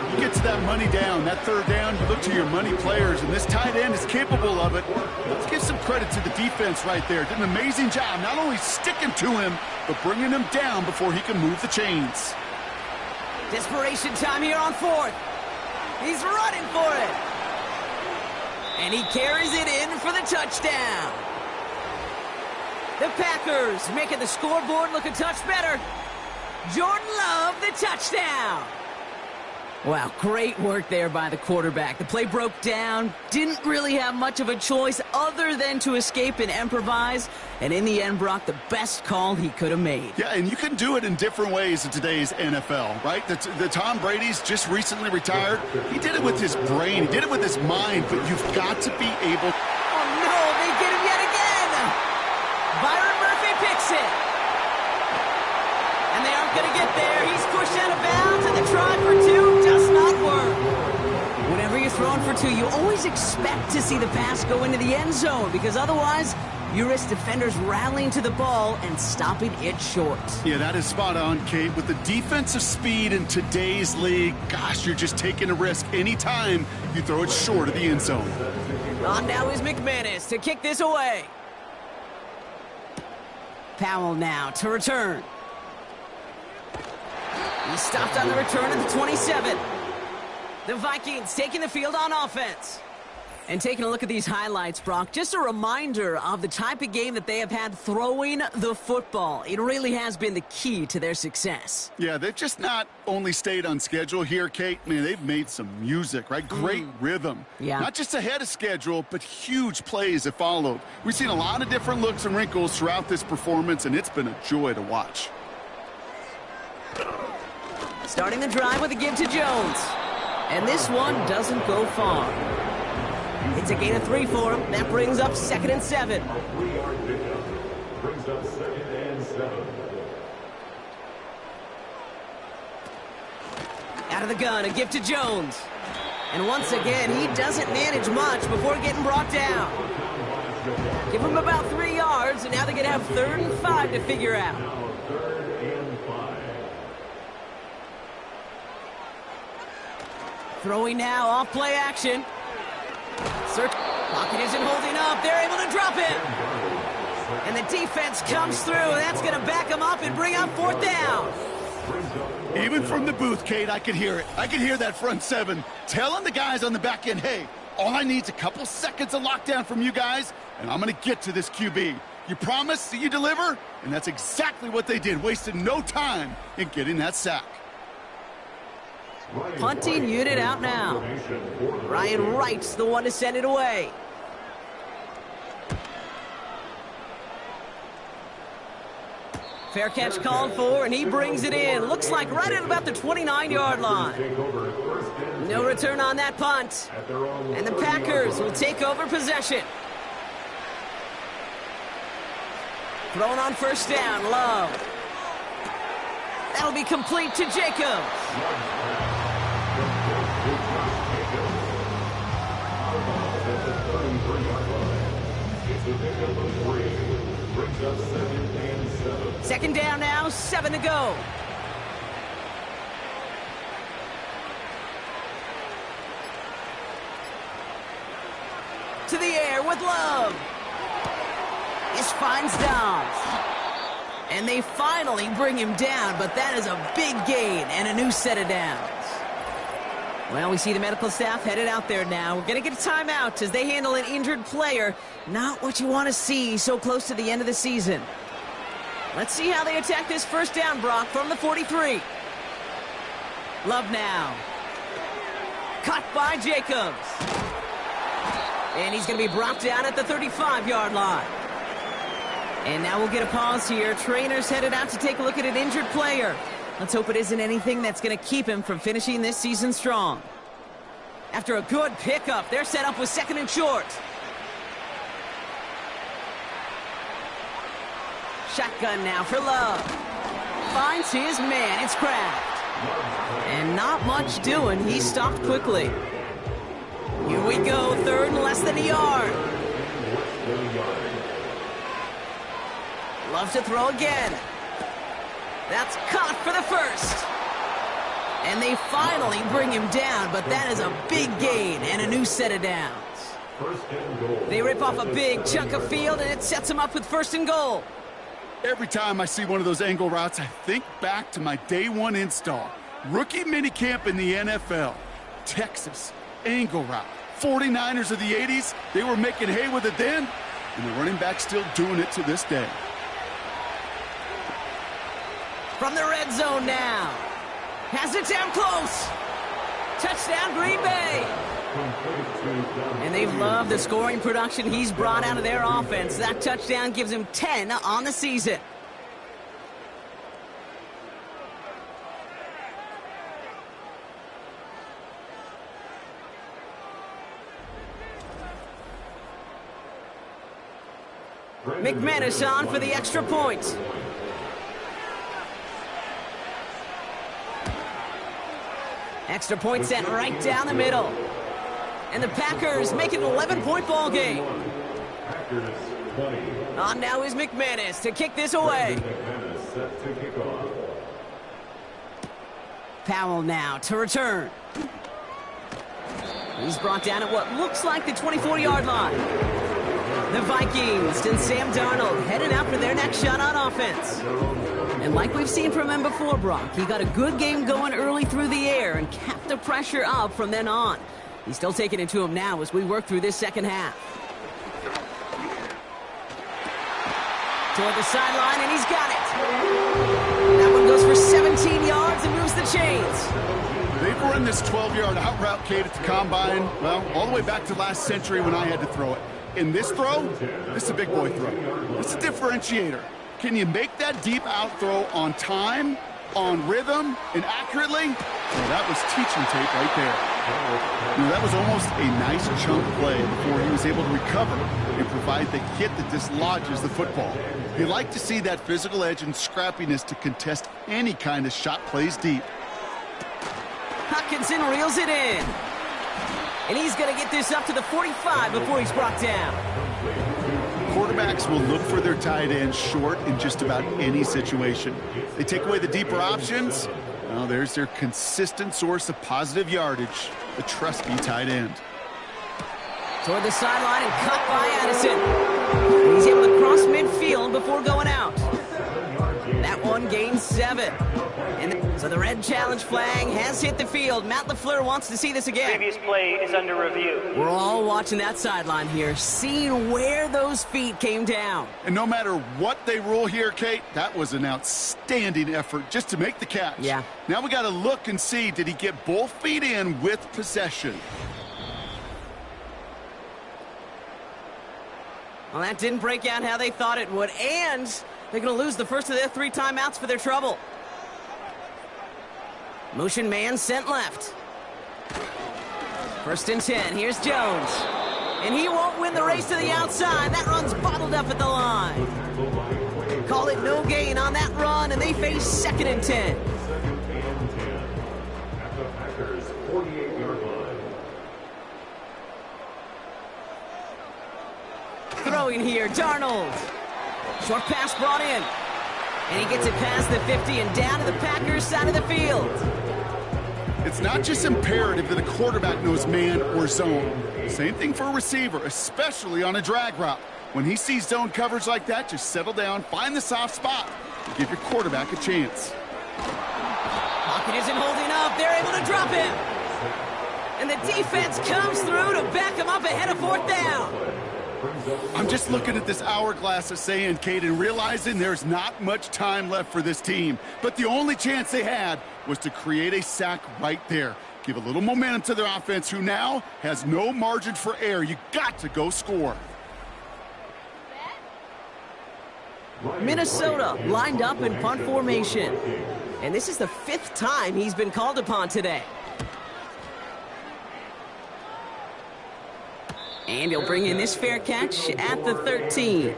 You get to that money down, that 3rd down, you look to your money players, and this tight end is capable of it. Let's give some credit to the defense right there. Did an amazing job, not only sticking to him, but bringing him down before he can move the chains. Desperation time here on 4th. He's running for it. And he carries it in for the touchdown. The Packers making the scoreboard look a touch better. Jordan Love, the touchdown. Wow, great work there by the quarterback. The play broke down, didn't really have much of a choice other than to escape and improvise, and in the end, Brock, the best call he could have made. Yeah, and you can do it in different ways in today's NFL, right? The Tom Brady's just recently retired. He did it with his brain, he did it with his mind, but you've got to be able... Oh, no, they get him yet again! Byron Murphy picks it. And they aren't going to get there. He's pushed out of bounds, and the try for 2 does not work. Whenever you're throwing for 2, you always expect to see the pass go into the end zone, because otherwise you risk defenders rallying to the ball and stopping it short. Yeah, that is spot on, Kate. With the defensive speed in today's league, gosh, you're just taking a risk anytime you throw it short of the end zone. On now is McManus to kick this away. Powell now to return. He stopped on the return at the 27. The Vikings taking the field on offense. And taking a look at these highlights, Brock, just a reminder of the type of game that they have had throwing the football. It really has been the key to their success. Yeah, they've just not only stayed on schedule here, Kate. Man, they've made some music, right? Great rhythm. Yeah. Not just ahead of schedule, but huge plays have followed. We've seen a lot of different looks and wrinkles throughout this performance, and it's been a joy to watch. Starting the drive with a give to Jones. And this one doesn't go far. It's a gain of 3 for him. That brings up 2nd and 7. 3-yard pickup brings up 2nd and 7. the gun, a gift to Jones. And once again, he doesn't manage much before getting brought down. Give him about 3 yards, and now they're going to have 3rd and 5 to figure out. Throwing now, off play action. Pocket isn't holding up. They're able to drop him. And the defense comes through. That's going to back him up and bring up 4th down. Even from the booth, Kate, I could hear it. I could hear that front 7 telling the guys on the back end, hey, all I need is a couple seconds of lockdown from you guys, and I'm going to get to this QB. You promise that you deliver? And that's exactly what they did, wasted no time in getting that sack. Punting unit out now. Ryan Wright's the one to send it away. Fair catch called for, and he brings it in. Looks like right at about the 29-yard line. No return on that punt. And the Packers will take over possession. Thrown on 1st down, Love. That'll be complete to Jacobs. Second down now, 7 to go. To the air with Love. This finds Dobbs. And they finally bring him down, but that is a big gain and a new set of downs. Well, we see the medical staff headed out there now. We're going to get a timeout as they handle an injured player. Not what you want to see so close to the end of the season. Let's see how they attack this 1st down, Brock, from the 43. Love now. Caught by Jacobs. And he's going to be brought down at the 35-yard line. And now we'll get a pause here. Trainers headed out to take a look at an injured player. Let's hope it isn't anything that's going to keep him from finishing this season strong. After a good pickup, they're set up with 2nd and short. Shotgun now for Love. Finds his man. It's Kraft. And not much doing. He stopped quickly. Here we go. 3rd and less than a yard. Love to throw again. That's caught for the 1st. And they finally bring him down, but that is a big gain and a new set of downs. They rip off a big chunk of field, and it sets them up with 1st and goal. Every time I see one of those angle routes, I think back to my day 1 install. Rookie minicamp in the NFL. Texas, angle route. 49ers of the 80s, they were making hay with it then, and the running back's still doing it to this day. From the red zone now. Has it down close. Touchdown, Green Bay. And they've loved the scoring production he's brought out of their offense. That touchdown gives him 10 on the season. McManus on for the extra point. Extra point sent right down the middle. And the Packers make it an 11-point ball game. On now is McManus to kick this away. Powell now to return. He's brought down at what looks like the 24-yard line. The Vikings and Sam Darnold headed out for their next shot on offense. And like we've seen from him before, Brock, he got a good game going early through the air and kept the pressure up from then on. He's still taking it to him now as we work through this second half. Toward the sideline, and he's got it. That one goes for 17 yards and moves the chains. They've run this 12-yard out route, Kate, at the combine, well, all the way back to last century when I had to throw it. In this throw, this is a big boy throw. It's a differentiator. Can you make that deep out throw on time, on rhythm, and accurately? Well, that was teaching tape right there. You know, that was almost a nice chunk play before he was able to recover and provide the hit that dislodges the football. You like to see that physical edge and scrappiness to contest any kind of shot plays deep. Hutchinson reels it in. And he's going to get this up to the 45 before he's brought down. Quarterbacks will look for their tight end short in just about any situation. They take away the deeper options. Well, there's their consistent source of positive yardage, the trusty tight end. Toward the sideline and cut by Addison. And he's able to cross midfield before going out. That one gains 7. And so the red challenge flag has hit the field. Matt LaFleur wants to see this again. Previous play is under review. We're all watching that sideline here, seeing where those feet came down. And no matter what they rule here, Kate, that was an outstanding effort just to make the catch. Yeah. Now we got to look and see, did he get both feet in with possession? Well, that didn't break out how they thought it would, and they're going to lose the first of their 3 timeouts for their trouble. Motion man sent left. 1st and 10. Here's Jones. And he won't win the race to the outside. That run's bottled up at the line. Call it no gain on that run, and they face 2nd and 10. At the Packers' 48-yard line. Throwing here, Darnold. Short pass brought in. And he gets it past the 50 and down to the Packers' side of the field. It's not just imperative that a quarterback knows man or zone. Same thing for a receiver, especially on a drag route. When he sees zone coverage like that, just settle down, find the soft spot, and give your quarterback a chance. Pocket isn't holding up. They're able to drop him. And the defense comes through to back him up ahead of 4th down. I'm just looking at this hourglass of sand, Kate, and realizing there's not much time left for this team. But the only chance they had was to create a sack right there. Give a little momentum to their offense, who now has no margin for error. You got to go score. Minnesota lined up in punt formation. And this is the 5th time he's been called upon today. And he'll bring in this fair catch at the 13.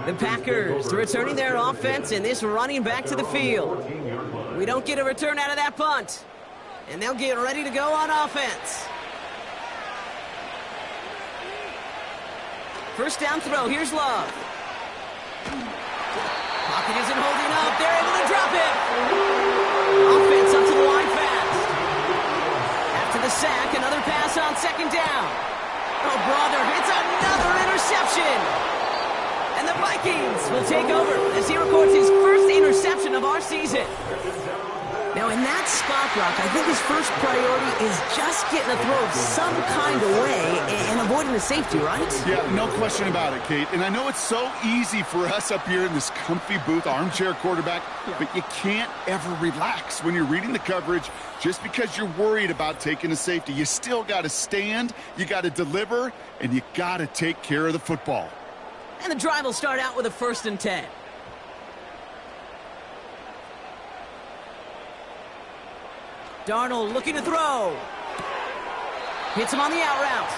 The Packers returning their offense and this running back to the field. We don't get a return out of that punt. And they'll get ready to go on offense. 1st down throw. Here's Love. Pocket isn't holding up. They're able to drop it. Offense up to the line fast. After the sack, another pass on 2nd down. Oh, brother, it's another interception. And the Vikings will take over as he records his 1st interception of our season. Now, in that spot, Brock, I think his first priority is just getting a throw of some kind of way and avoiding the safety, right? Yeah, no question about it, Kate. And I know it's so easy for us up here in this comfy booth, armchair quarterback, but you can't ever relax when you're reading the coverage just because you're worried about taking a safety. You still got to stand, you got to deliver, and you got to take care of the football. And the drive will start out with a 1st and 10. Darnold looking to throw. Hits him on the out route.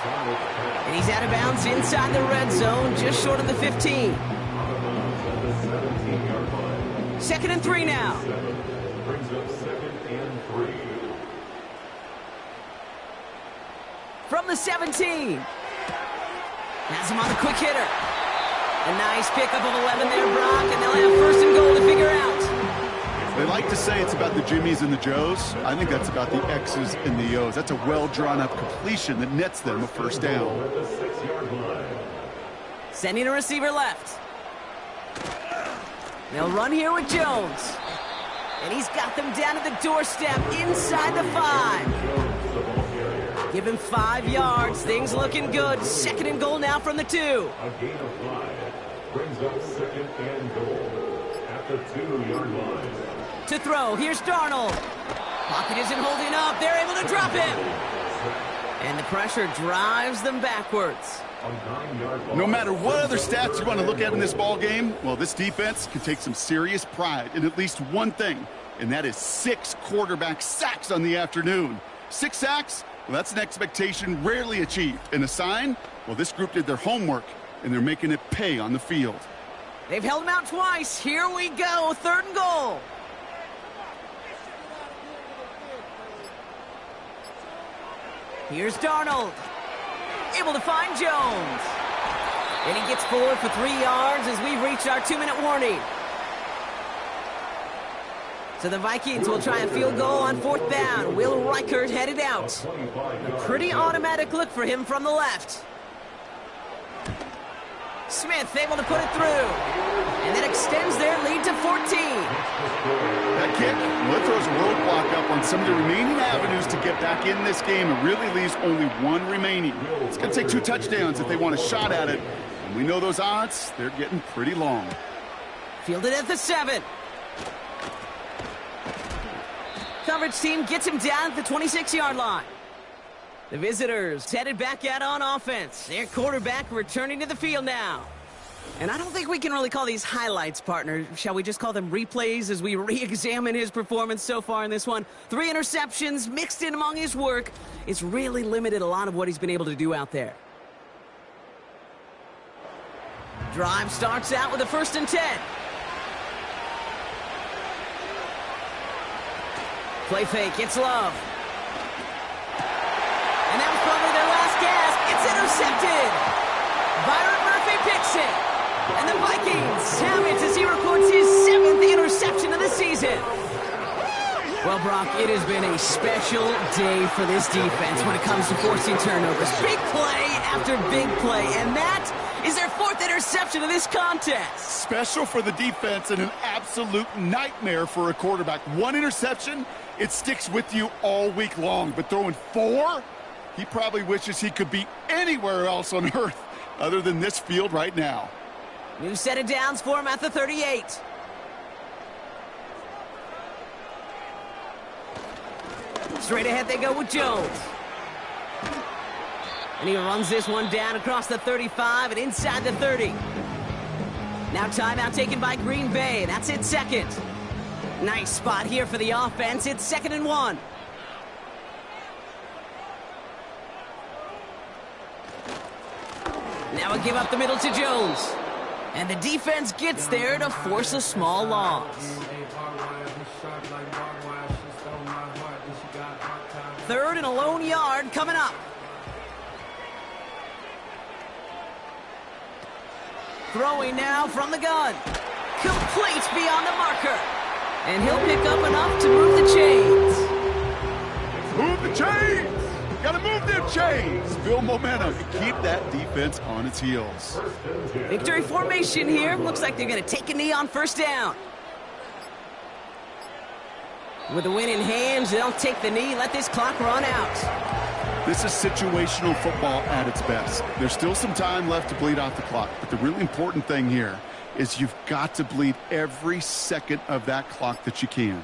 And he's out of bounds inside the red zone, just short of the 15. 2nd and 3 now. Brings up 2nd and 3. From the 17. Has him on the quick hitter. A nice pickup of 11 there, Brock, and they'll have 1st and goal to figure out. They like to say it's about the Jimmies and the Joes. I think that's about the X's and the O's. That's a well-drawn-up completion that nets them a 1st down. At the 6-yard line. Sending a receiver left. They'll run here with Jones. And he's got them down at the doorstep inside the 5. Give him 5 yards. Things looking good. 2nd and goal now from the 2. A gain of 5 brings up 2nd and goal at the 2-yard line. To throw, here's Darnold. Pocket isn't holding up. They're able to drop him. And the pressure drives them backwards. No matter what other stats you want to look at in this ball game, well, this defense can take some serious pride in at least one thing, and that is 6 quarterback sacks on the afternoon. 6 sacks? Well, that's an expectation rarely achieved. And a sign? Well, this group did their homework, and they're making it pay on the field. They've held him out twice. Here we go. 3rd and goal. Here's Darnold. Able to find Jones. And he gets forward for 3 yards as we've reached our 2-minute warning. So the Vikings will try a field goal on 4th down. Will Reichert headed out. A pretty automatic look for him from the left. Smith able to put it through. And that extends their lead to 14. That kick, well, it throws a roadblock up on some of the remaining avenues to get back in this game. It really leaves only one remaining. It's going to take 2 touchdowns if they want a shot at it. And we know those odds, they're getting pretty long. Fielded at the 7. Coverage team gets him down at the 26-yard line. The visitors headed back out on offense. Their quarterback returning to the field now. And I don't think we can really call these highlights, partner. Shall we just call them replays as we re-examine his performance so far in this one? 3 interceptions mixed in among his work. It's really limited a lot of what he's been able to do out there. Drive starts out with a 1st and 10. Play fake, it's Love. And that was probably their last gasp. It's intercepted. Byron Murphy picks it. And the Vikings have it as he records his 7th interception of the season. Well, Brock, it has been a special day for this defense when it comes to forcing turnovers. Big play after big play, and that is their 4th interception of this contest. Special for the defense and an absolute nightmare for a quarterback. 1 interception, it sticks with you all week long, but throwing 4? He probably wishes he could be anywhere else on earth other than this field right now. New set of downs for him at the 38. Straight ahead they go with Jones. And he runs this one down across the 35 and inside the 30. Now timeout taken by Green Bay. That's its 2nd. Nice spot here for the offense. It's 2nd and 1. Now a give up the middle to Jones. And the defense gets there to force a small loss. 3rd and a lone yard coming up. Throwing now from the gun. Complete beyond the marker. And he'll pick up enough to move the chains. Move the chains! Gotta move them chains! Build momentum and keep that defense on its heels. Victory formation here. Looks like they're going to take a knee on 1st down. With the win in hand, they'll take the knee, let this clock run out. This is situational football at its best. There's still some time left to bleed off the clock, but the really important thing here is you've got to bleed every second of that clock that you can.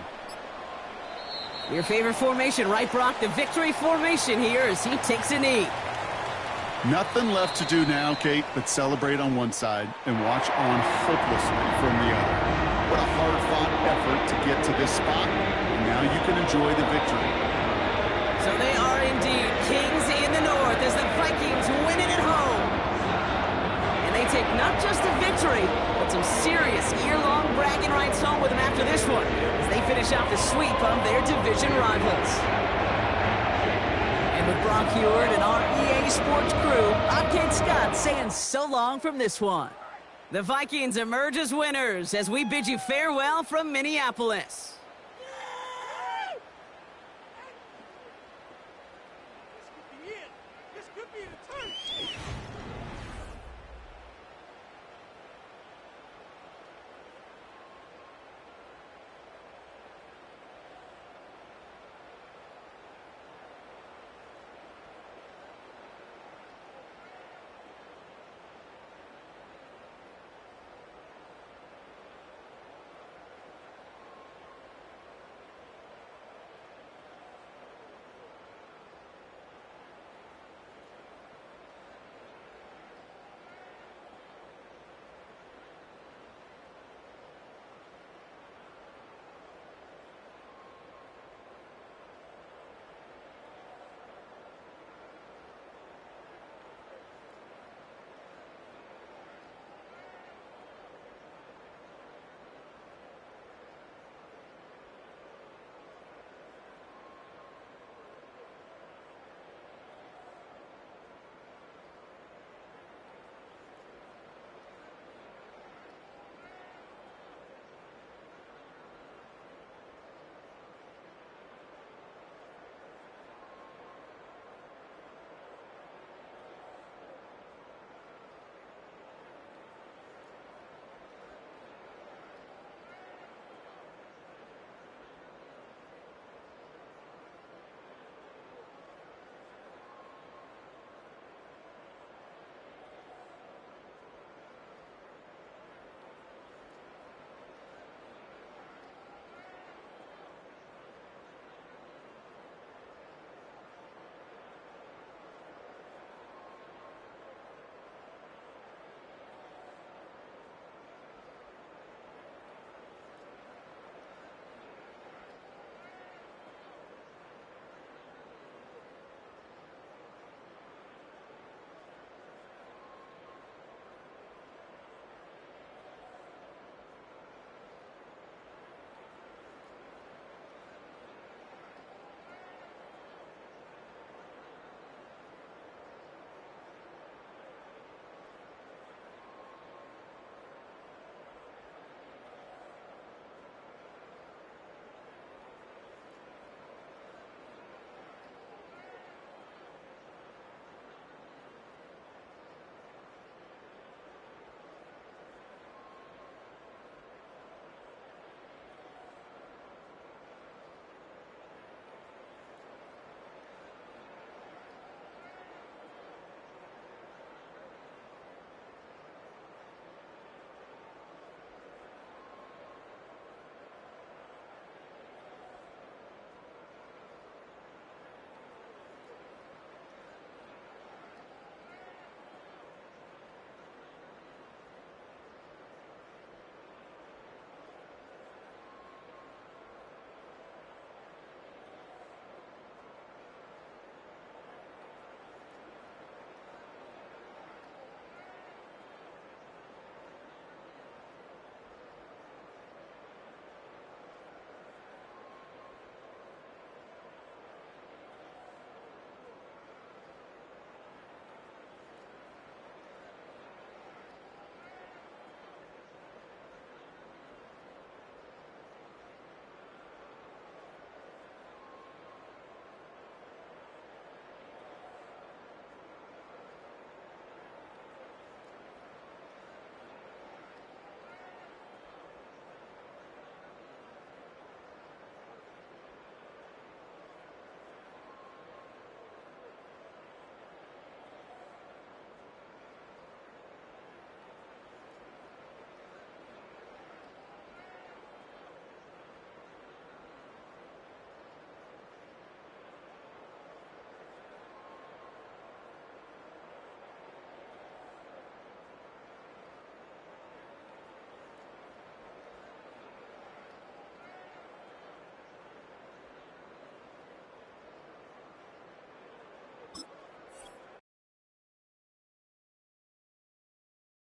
Your favorite formation, right, Brock? The victory formation here as he takes a knee. Nothing left to do now, Kate, but celebrate on one side and watch on hopelessly from the other. What a hard-fought effort to get to this spot, and now you can enjoy the victory. So they are indeed kings in the north as the Vikings win it at home. And they take not just a victory, but some serious year-long bragging rights home with them after this one as they finish out the sweep of their division rivals. And with Brock Heward and our EA Sports crew, I'm Kate Scott saying so long from this one. The Vikings emerge as winners as we bid you farewell from Minneapolis.